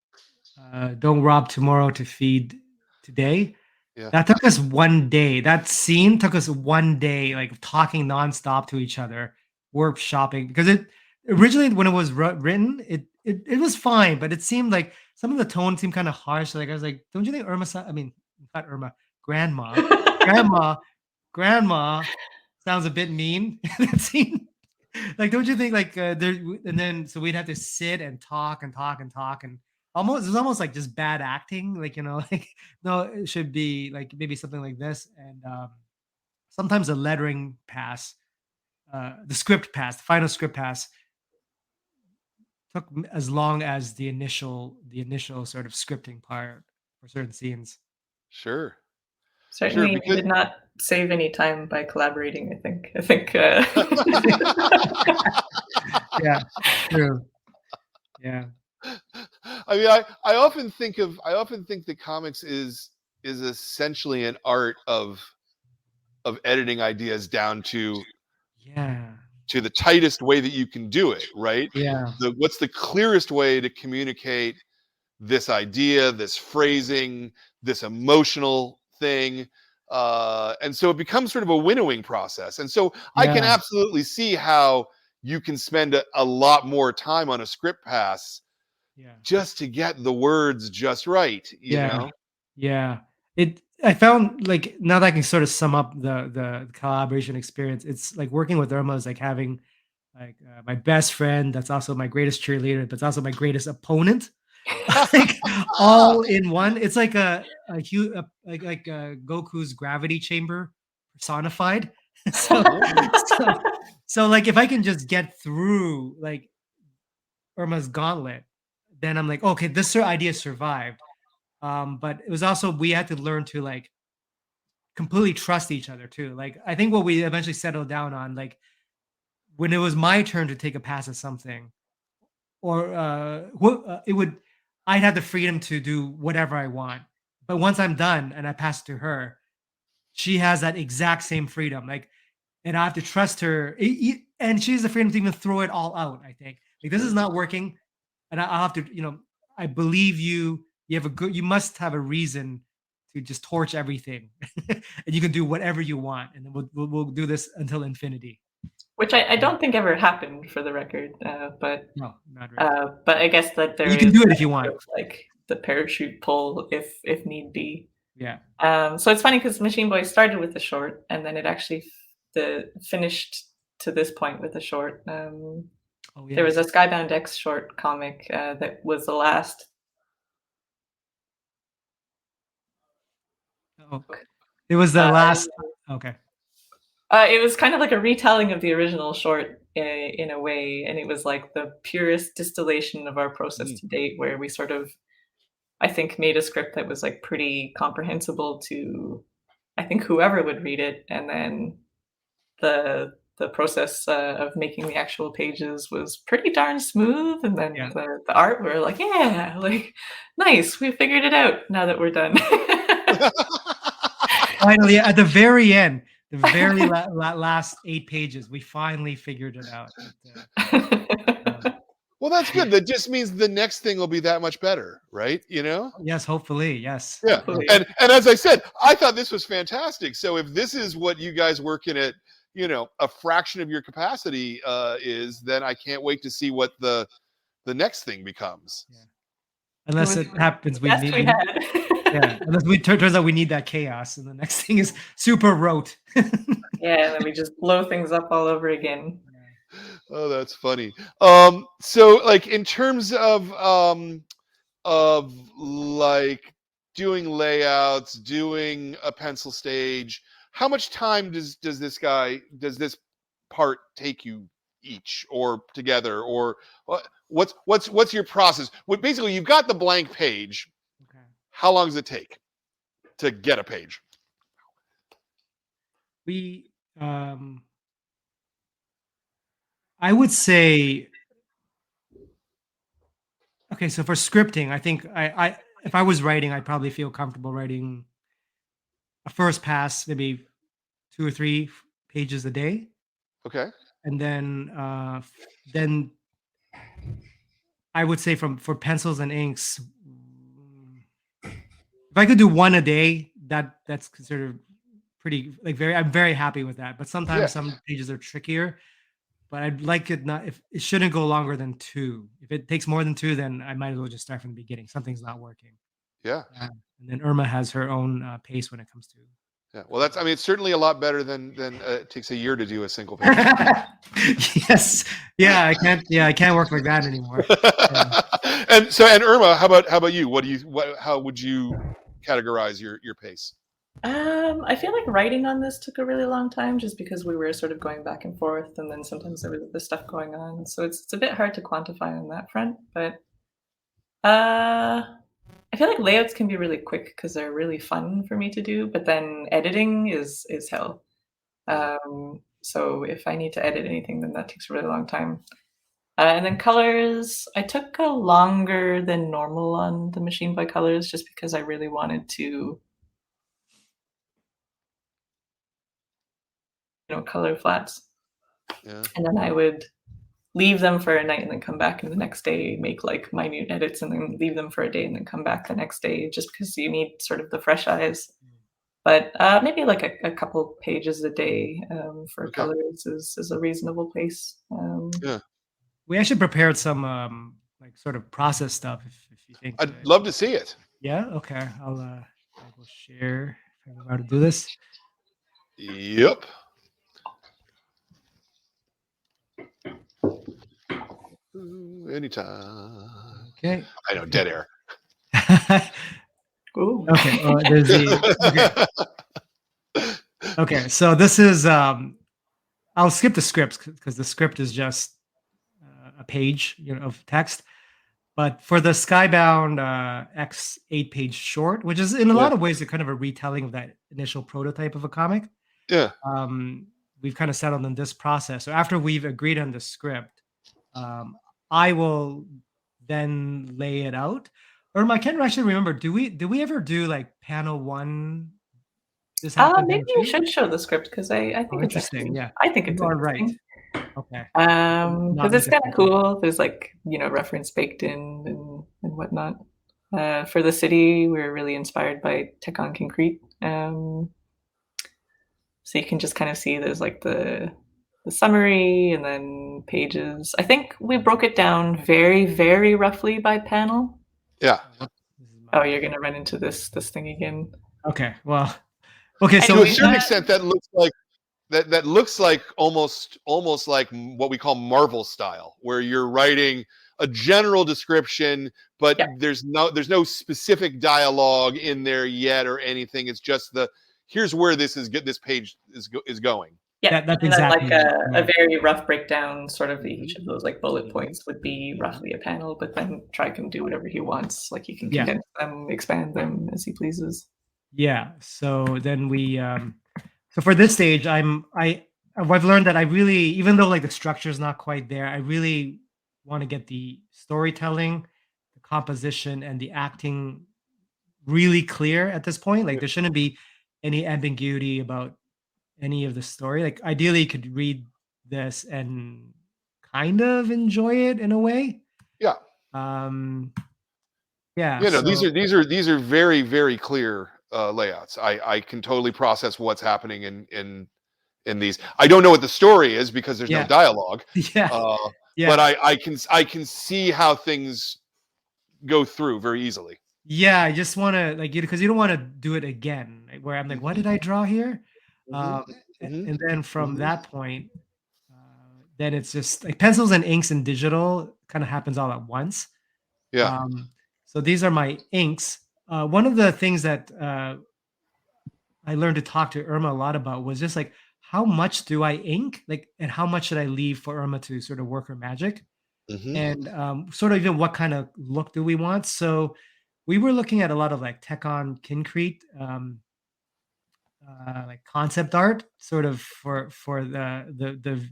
Don't rob tomorrow to feed today. Yeah. That took us one day. That scene took us one day, like talking nonstop to each other, workshopping, because it originally when it was written, it was fine, but it seemed like some of the tone seemed kind of harsh. Like I was like, don't you think I mean, not Irma, grandma, grandma, grandma sounds a bit mean. That scene, like, don't you think like there? And then so we'd have to sit and talk and talk and talk and almost it was almost like just bad acting, like like no, it should be like maybe something like this. And sometimes the lettering pass, the script pass, the final script pass took as long as the initial sort of scripting part for certain scenes. Sure. Certainly, we Because did not save any time by collaborating. I think. Yeah, true. Yeah. I mean, I often think that comics is essentially an art of editing ideas down Yeah. to the tightest way that you can do it, right? Yeah. What's the clearest way to communicate this idea, this phrasing, this emotional thing. And so it becomes sort of a winnowing process. And so I can Yeah. absolutely see how you can spend a lot more time on a script pass Yeah. just to get the words just right, you Yeah. know? Yeah. I found like now that I can sort of sum up the collaboration experience, it's like working with Irma is like having like my best friend that's also my greatest cheerleader, but it's also my greatest opponent. Like all in one. It's like a huge like Goku's gravity chamber personified. So so so like if I can just get through like Irma's gauntlet, then I'm like, okay, this idea survived. But it was also we had to learn to like completely trust each other too. Like I think what we eventually settled down on, like when it was my turn to take a pass at something, or it would I'd have the freedom to do whatever I want. But once I'm done and I pass it to her, she has that exact same freedom. Like, and I have to trust her. And she has the freedom to even throw it all out. I think like this is not working, and I'll have to, I believe you. You must have a reason to just torch everything, and you can do whatever you want, and then we'll do this until infinity. Which I don't think ever happened, for the record, but No, not really. but I guess that there You can is do it if you want. like the parachute pull if need be. Yeah. So it's funny because Machine Boy started with the short, and then it actually finished to this point with a short. Oh, There was a yes. Skybound X short comic that was the last. Oh, it was the last. Okay. It was kind of like a retelling of the original short in a way, and it was like the purest distillation of our process to date, where we sort of, I think, made a script that was like pretty comprehensible to, I think, whoever would read it, and then the process of making the actual pages was pretty darn smooth, and then Yeah. the art, we're like, yeah, like nice, we figured it out now that we're done. Finally, at the very end, the very last 8 pages, we finally figured it out. Well, that's good. That just means the next thing will be that much better, right? Yes, hopefully, yes. Yeah. Hopefully. And as I said, I thought this was fantastic. So if this is what you guys working at, a fraction of your capacity is, then I can't wait to see what the next thing becomes. Yeah. Unless it happens, we need. Yeah, unless turns out we need that chaos, and the next thing is super rote. Yeah, and then we just blow things up all over again. Oh, that's funny. So like in terms of like doing layouts, doing a pencil stage, how much time does this part take you each, or together, or what's your process? Basically, you've got the blank page. Okay. How long does it take to get a page? I would say, okay, so for scripting, I think I if I was writing, I'd probably feel comfortable writing a first pass, maybe 2 or 3 pages a day. Okay. And then I would say for pencils and inks, if I could do 1 a day, that's considered pretty, like, I'm very happy with that. But sometimes some pages are trickier, but I'd like it not, if it shouldn't go longer than 2. If it takes more than 2, then I might as well just start from the beginning. Something's not working. Yeah. And then IRMA has her own pace when it comes to. Yeah. Well, it's certainly a lot better than it takes a year to do a single page. Yes. Yeah. I can't work like that anymore. Yeah. And IRMA, how about you? How would you categorize your pace? I feel like writing on this took a really long time, just because we were sort of going back and forth, and then sometimes there was this stuff going on. So it's a bit hard to quantify on that front, but I feel like layouts can be really quick because they're really fun for me to do, but then editing is hell. So if I need to edit anything, then that takes a really long time. And then colors, I took a longer than normal on the Machine Boy colors, just because I really wanted to, color flats. Yeah. And then I would leave them for a night and then come back, and the next day make like minute edits, and then leave them for a day and then come back the next day, just because you need sort of the fresh eyes. But maybe like a couple pages a day for colors is a reasonable pace. Yeah. We actually prepared some like sort of process stuff, if you think. I'd love to see it. Yeah. Okay. I will share if I know how to do this. Yep. Anytime. Okay. I know, dead air. Ooh. Okay. There's okay. So this is I'll skip the scripts because the script is just a page, of text. But for the Skybound X 8-page short, which is in a lot of ways a kind of a retelling of that initial prototype of a comic. Yeah. We've kind of settled on this process. So after we've agreed on the script, I will then lay it out. Irma, I can't actually remember. Do we ever do like panel 1? This happened Maybe panel you 2? should show the script because I think Oh, it's interesting. actually, Yeah, I think it's you are right. interesting. Okay. Because Not it's make a kind of statement. cool. There's like, reference baked in and whatnot. For the city, we're really inspired by Tech on Concrete. So you can just kind of see there's like the summary and then pages. I think we broke it down very, very roughly by panel. Yeah. Oh, you're gonna run into this thing again. Okay. Well, okay. So To a we certain had- extent, that looks like that looks like almost like what we call Marvel style, where you're writing a general description, but Yeah. there's no specific dialogue in there yet or anything. It's just here's where this page is going. Yeah, that's and then exactly like it. a very rough breakdown, sort of each of those like bullet points would be roughly a panel, but then Try can do whatever he wants. Like he can Yeah. condense them, expand them as he pleases. Yeah. So then we so for this stage, I've learned that I really, even though like the structure is not quite there, I really want to get the storytelling, the composition, and the acting really clear at this point. Like there shouldn't be any ambiguity about any of the story. Like ideally you could read this and kind of enjoy it in a way. Yeah. Yeah. You know, so- these are very, very clear layouts. I can totally process what's happening in these. I don't know what the story is because there's Yeah. no dialogue. Yeah. Yeah. But I can see how things go through very easily. Yeah, I just want to like because you don't want to do it again. Like, where I'm like, what did I draw here? And then from that point, then it's just like pencils and inks and digital kind of happens all at once. Yeah. So these are my inks. One of the things that I learned to talk to Irma a lot about was just like, how much do I ink? Like, and how much should I leave for Irma to sort of work her magic? And sort of even what kind of look do we want? So we were looking at a lot of like Tech on Concrete, like concept art, sort of for the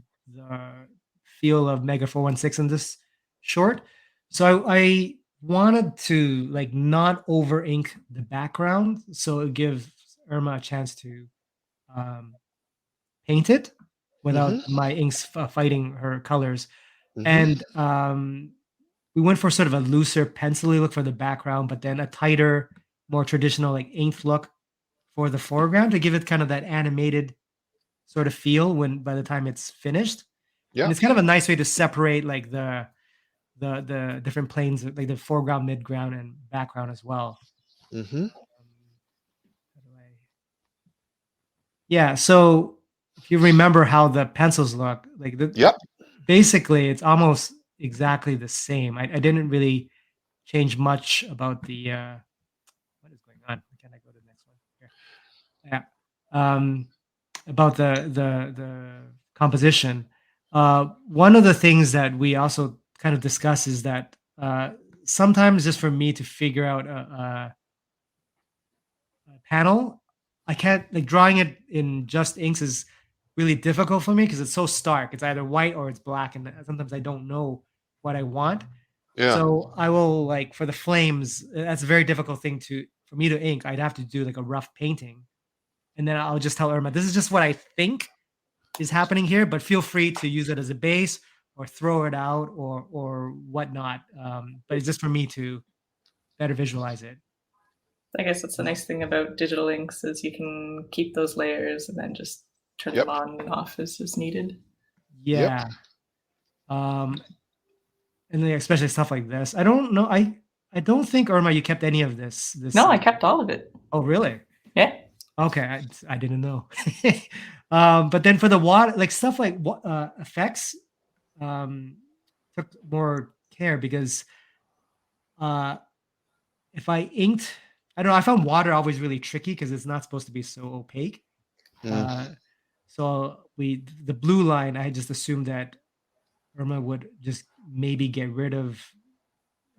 feel of Mega 416 in this short. So I wanted to like not over ink the background, so it gives Irma a chance to paint it without my inks fighting her colors. And we went for sort of a looser pencil-y look for the background, but then a tighter, more traditional like inked look for the foreground to give it kind of that animated sort of feel when by the time it's finished. Yeah. And it's kind of a nice way to separate like the different planes, like the foreground, midground, and background as well. Yeah. So if you remember how the pencils look, like basically it's almost exactly the same. I didn't really change much about the what is going on? Can I go to the next one? Here. Yeah. About the composition. One of the things that we also kind of discuss is that sometimes just for me to figure out a panel, I can't like drawing it in just inks is really difficult for me because it's so stark. It's either white or it's black, and sometimes I don't know what I want. Yeah. So I will like for the flames. That's a very difficult thing for me to ink. I'd have to do like a rough painting, and then I'll just tell Irma, this is just what I think is happening here, but feel free to use it as a base or throw it out or whatnot. But it's just for me to better visualize it. I guess that's the nice thing about digital inks is you can keep those layers and then just turn them on and off as needed. Yeah. And then especially stuff like this. I don't know. I don't think, Irma, you kept any of this. No, I kept all of it. Oh, really? Yeah. Okay, I didn't know. But then for the water, like stuff like effects, took more care because if I inked, I don't know. I found water always really tricky because it's not supposed to be so opaque. So the blue line, I just assumed that Irma would just maybe get rid of.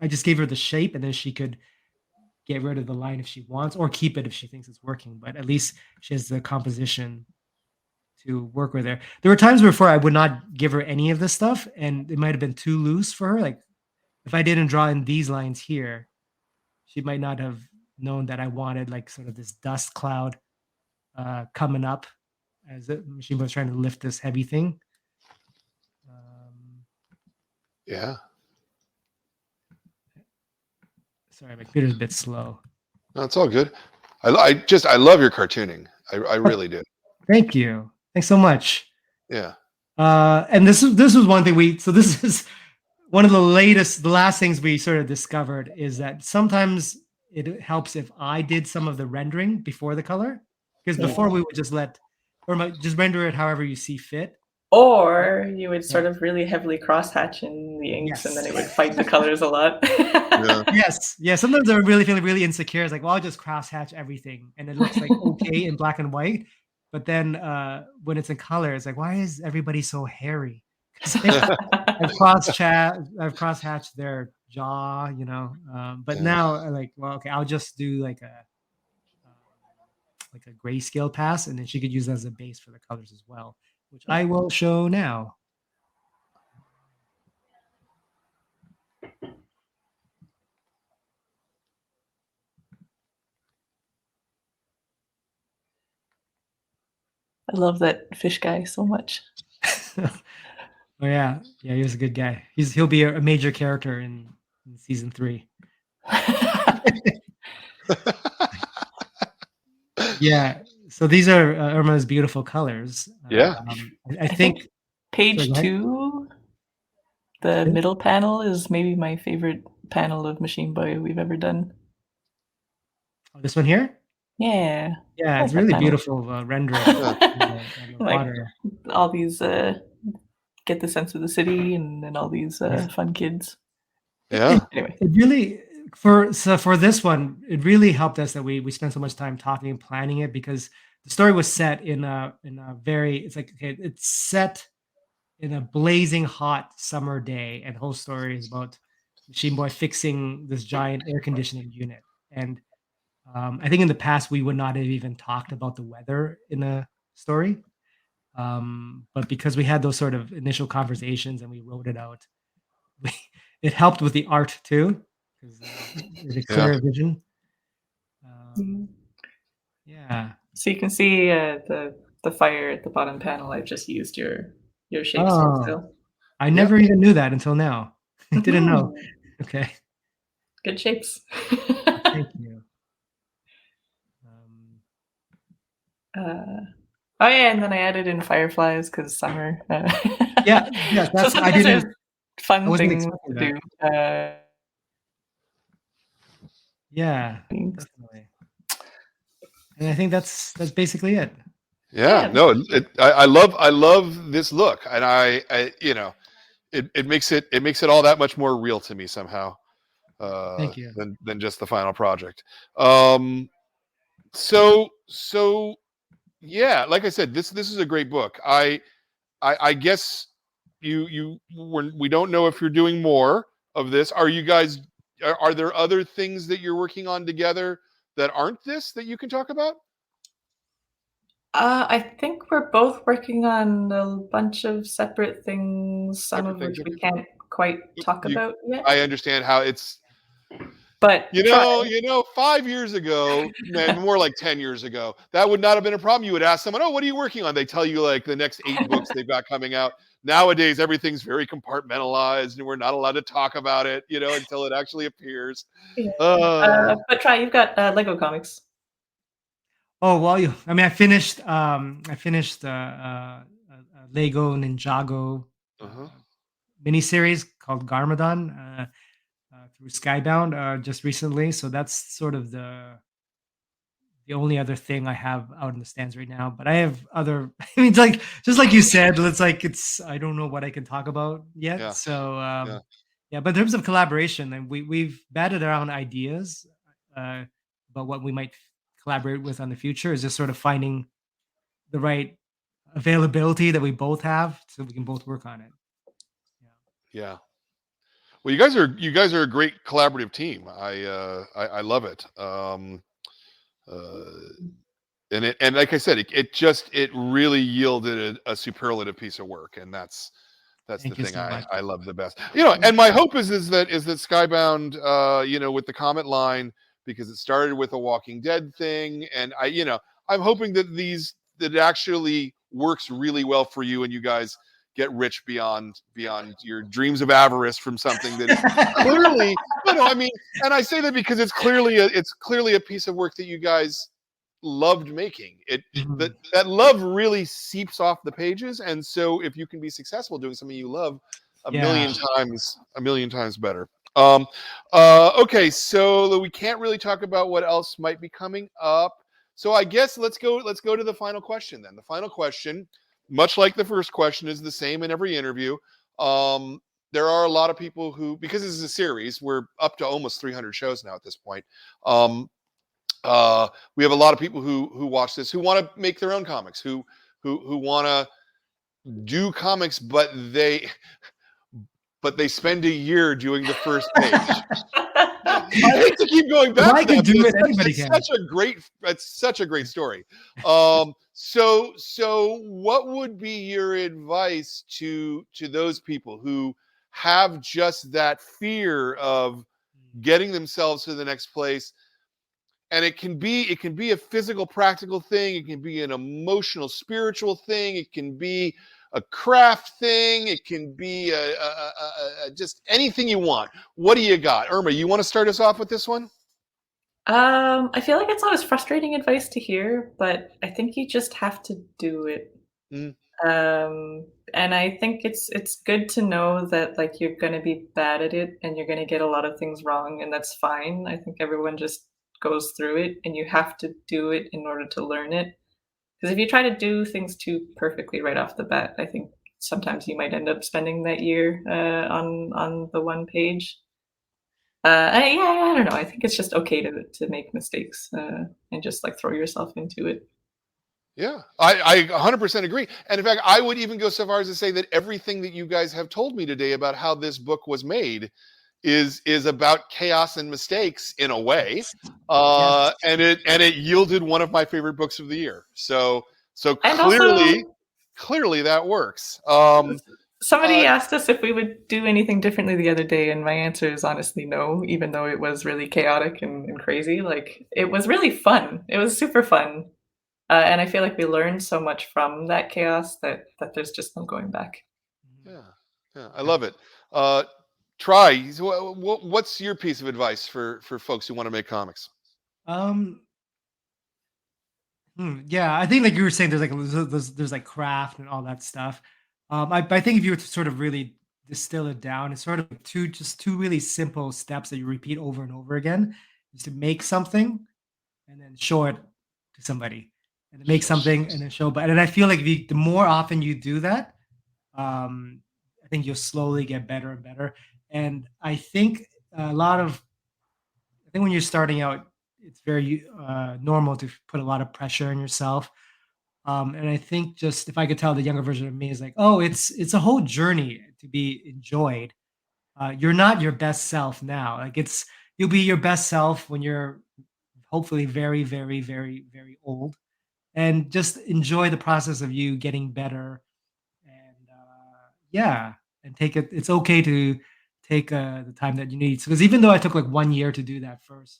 I just gave her the shape, and then she could get rid of the line if she wants, or keep it if she thinks it's working. But at least she has the composition to work with her. There were times before I would not give her any of this stuff, and it might have been too loose for her. Like if I didn't draw in these lines here, she might not have known that I wanted like sort of this dust cloud coming up as the machine was trying to lift this heavy thing. Yeah. Sorry, my computer's a bit slow. No, it's all good. I love your cartooning. I really do. Thank you. Thanks so much. Yeah. And this was one thing this is one of the last things we sort of discovered is that sometimes it helps if I did some of the rendering before the color, because before we would just just render it however you see fit. Or you would sort of really heavily crosshatch in the inks, and then it would fight the colors a lot. Yes. Yeah. Sometimes I'm really feeling really insecure. It's like, well, I'll just crosshatch everything, and it looks like okay in black and white. But then when it's in color, it's like, why is everybody so hairy? I've crosshatched their jaw, you know. But now I'm like, well, okay, I'll just do like a grayscale pass, and then she could use that as a base for the colors as well, which I will show now. I love that fish guy so much. Oh yeah, he was a good guy. He'll be a major character in season 3. Yeah. So these are Irma's beautiful colors. Yeah. I think page 2, the middle panel, is maybe my favorite panel of Machine Boy we've ever done. Oh, this one here? Yeah. Yeah, it's really beautiful rendering. Like all these get the sense of the city, and then all these fun kids. Yeah. Anyway, it really for this one, it really helped us that we spent so much time talking and planning it, because the story was set in a very, it's set in a blazing hot summer day, and the whole story is about Machine Boy fixing this giant air conditioning unit. And I think in the past we would not have even talked about the weather in a story, but because we had those sort of initial conversations and we wrote it out, it helped with the art too, because there's a clear vision. Yeah. So you can see the fire at the bottom panel. I've just used your shapes. Oh, I never even knew that until now. I didn't know. Okay. Good shapes. Thank you. Oh yeah, and then I added in fireflies because summer. Yeah, that's I didn't. Fun thing to do. Yeah, definitely. And I think that's basically it. Yeah, no, I love this look, and I you know, it makes it all that much more real to me somehow. Thank you. Than just the final project. So yeah, like I said, this is a great book. I guess we don't know if you're doing more of this. Are you guys? Are there other things that you're working on together that aren't this that you can talk about? I think we're both working on a bunch of separate things, some of which we can't quite talk about yet. I understand how it's. But you know, 5 years ago, more like 10 years ago, that would not have been a problem. You would ask someone, "Oh, what are you working on?" They tell you like the next 8 books they've got coming out. Nowadays, everything's very compartmentalized, and we're not allowed to talk about it, you know, until it actually appears. Yeah. But you've got Lego comics. Oh well, I finished Lego Ninjago miniseries called Garmadon through Skybound just recently. So that's sort of the only other thing I have out in the stands right now. But I have other. I mean, just like you said, it's I don't know what I can talk about yet. Yeah. So yeah. But in terms of collaboration, and we've batted around ideas about what we might collaborate with on the future. Is just sort of finding the right availability that we both have, so we can both work on it. Yeah. Well, you guys are a great collaborative team. I love it. And like I said, it really yielded a superlative piece of work, and that's That's Thank the you thing so much. I love the best. You know, and my hope is that Skybound, you know, with the comment line, because it started with a Walking Dead thing, and I'm hoping that that it actually works really well for you, and you guys get rich beyond your dreams of avarice from something that is clearly I mean, and I say that because it's clearly a piece of work that you guys loved making. Mhm. That love really seeps off the pages, and so if you can be successful doing something you love, a million times better. Okay, so we can't really talk about what else might be coming up. So I guess let's go to the final question then. The final question, much like the first question, is the same in every interview. There are a lot of people who, because this is a series, we're up to almost 300 shows now at this point. We have a lot of people who watch this who want to make their own comics, who want to do comics, but they spend a year doing the first page. I hate to keep going back If I to that. could do But it, anybody can. it's such a great story. So what would be your advice to those people who have just that fear of getting themselves to the next place? And it can be a physical, practical thing. It can be an emotional, spiritual thing. It can be a craft thing. It can be just anything you want. What do you got? Irma, you want to start us off with this one? I feel like it's always frustrating advice to hear, but I think you just have to do it. Mm. And I think it's good to know that like you're gonna be bad at it and you're gonna get a lot of things wrong, and that's fine. I think everyone just goes through it, and you have to do it in order to learn it. Because if you try to do things too perfectly right off the bat, I think sometimes you might end up spending that year on the one page. I don't know. I think it's just okay to make mistakes and just like throw yourself into it. Yeah, I 100% agree. And in fact, I would even go so far as to say that everything that you guys have told me today about how this book was made is about chaos and mistakes in a way, and it yielded one of my favorite books of the year. So And clearly also, that works. somebody asked us if we would do anything differently the other day, and my answer is honestly no, even though it was really chaotic and crazy. Like, it was really fun. It was super fun. And I feel like we learned so much from that chaos that there's just no going back. Yeah, I love it. Try. What's your piece of advice for folks who want to make comics? Yeah, I think like you were saying, there's like craft and all that stuff. I think if you were to sort of really distill it down, it's sort of two really simple steps that you repeat over and over again, is to make something and then show it to somebody, and then make something and then show. But and I feel like the more often you do that, I think you'll slowly get better and better. And I think a lot of I think when you're starting out, it's very normal to put a lot of pressure on yourself. And I think just if I could tell the younger version of me is like, oh, it's a whole journey to be enjoyed. You're not your best self now. Like you'll be your best self when you're hopefully very, very, very, very old, and just enjoy the process of you getting better. And yeah, and take it. It's okay to take the time that you need. Because even though I took like 1 year to do that first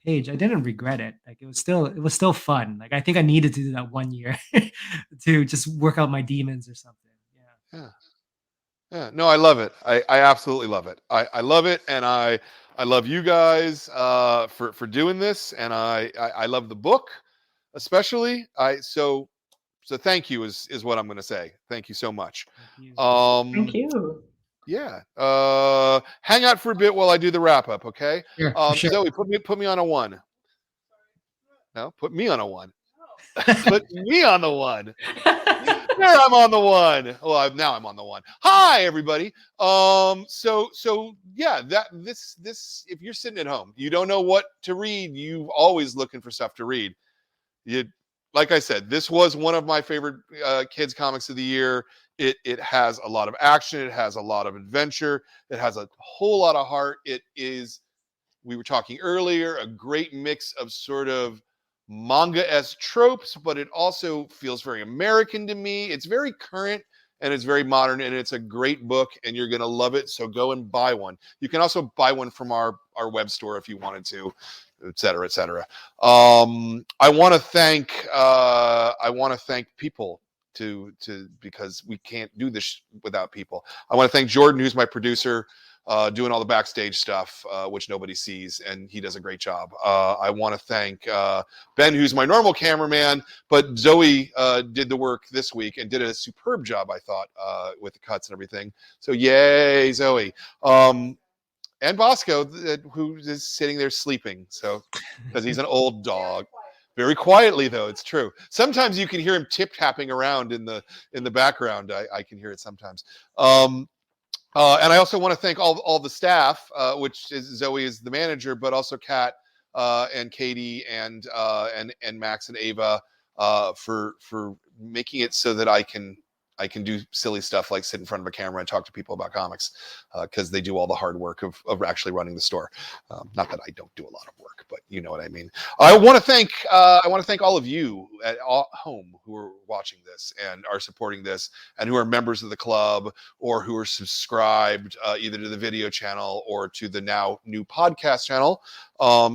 page, I didn't regret it. Like it was still fun. Like I think I needed to do that 1 year to just work out my demons or something. Yeah. Yeah. No, I love it. I absolutely love it. I love it, and I love you guys for doing this, and I love the book especially. So thank you is what I'm going to say. Thank you so much. Thank you. Thank you. Yeah. Hang out for a bit while I do the wrap up, okay? Sure, for sure. Zoe, put me on a 1. No, put me on a 1. Put me on the 1. There, I'm on the 1. Well, now I'm on the 1. Hi, everybody. So yeah, this if you're sitting at home, you don't know what to read, you always looking for stuff to read. Like I said, this was one of my favorite kids comics of the year. It has a lot of action. It has a lot of adventure. It has a whole lot of heart. It is, we were talking earlier, a great mix of sort of manga-esque tropes, but it also feels very American to me. It's very current. and it's very modern, and it's a great book, and you're going to love it. So go and buy one. You can also buy one from our web store if you wanted to, et cetera, et cetera. I want to thank people because we can't do this without people. I want to thank Jordan, who's my producer, doing all the backstage stuff, which nobody sees, and he does a great job. I want to thank Ben, who's my normal cameraman, but Zoe did the work this week and did a superb job, I thought, with the cuts and everything. So yay, Zoe. And Bosco, who is sitting there sleeping, so because he's an old dog. Very quietly, though, it's true. Sometimes you can hear him tip-tapping around in the background. I can hear it sometimes. And I also want to thank all the staff, which is Zoe is the manager, but also Kat and Katie and Max and Ava for making it so that I can do silly stuff like sit in front of a camera and talk to people about comics, because they do all the hard work of actually running the store. Not that I don't do a lot of work, but you know what I mean. I want to thank all of you at home who are watching this and are supporting this, and who are members of the club or who are subscribed either to the video channel or to the now new podcast channel.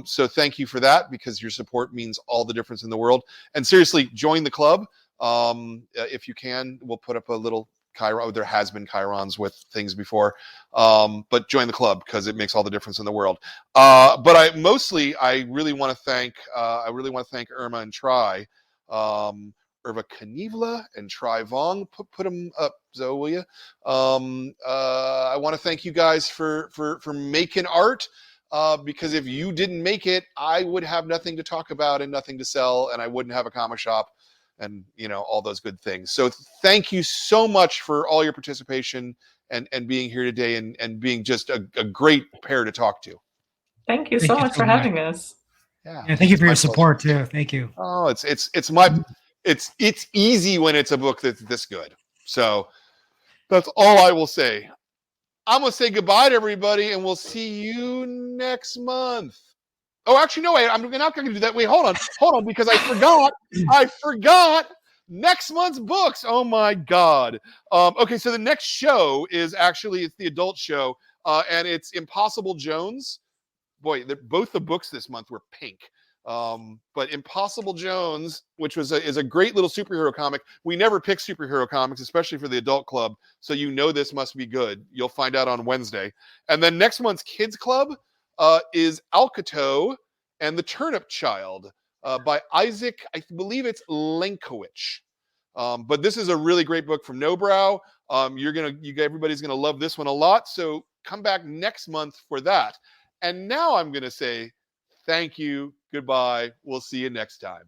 So thank you for that, because your support means all the difference in the world. And seriously, join the club. If you can, we'll put up a little Chiron. There has been Chirons with things before, but join the club because it makes all the difference in the world. But I really want to thank IRMA and Try, Irva KNIIVILA and Try VUONG. Put them up, Zoe, will you? I want to thank you guys for making art. Because if you didn't make it, I would have nothing to talk about and nothing to sell, and I wouldn't have a comic shop, and all those good things. So thank you so much for all your participation and being here today and being just a great pair to talk to. Thank you so much for having us. Yeah, thank you for your support too. Thank you. Oh, it's easy when it's a book that's this good. So that's all I will say. I'm gonna say goodbye to everybody, and we'll see you next month. Oh, actually, no, wait, I'm not going to do that. Wait, hold on, because I forgot next month's books. Oh my God. Okay, so the next show is it's the adult show, and it's Impossible Jones. Boy, both the books this month were pink. But Impossible Jones, which is a great little superhero comic. We never pick superhero comics, especially for the adult club. So this must be good. You'll find out on Wednesday. And then next month's kids club is Alcato and the Turnip Child by Isaac, I believe it's Lenkowicz. But this is a really great book from Nobrow. Everybody's gonna love this one a lot. So come back next month for that. And now I'm gonna say thank you, goodbye. We'll see you next time.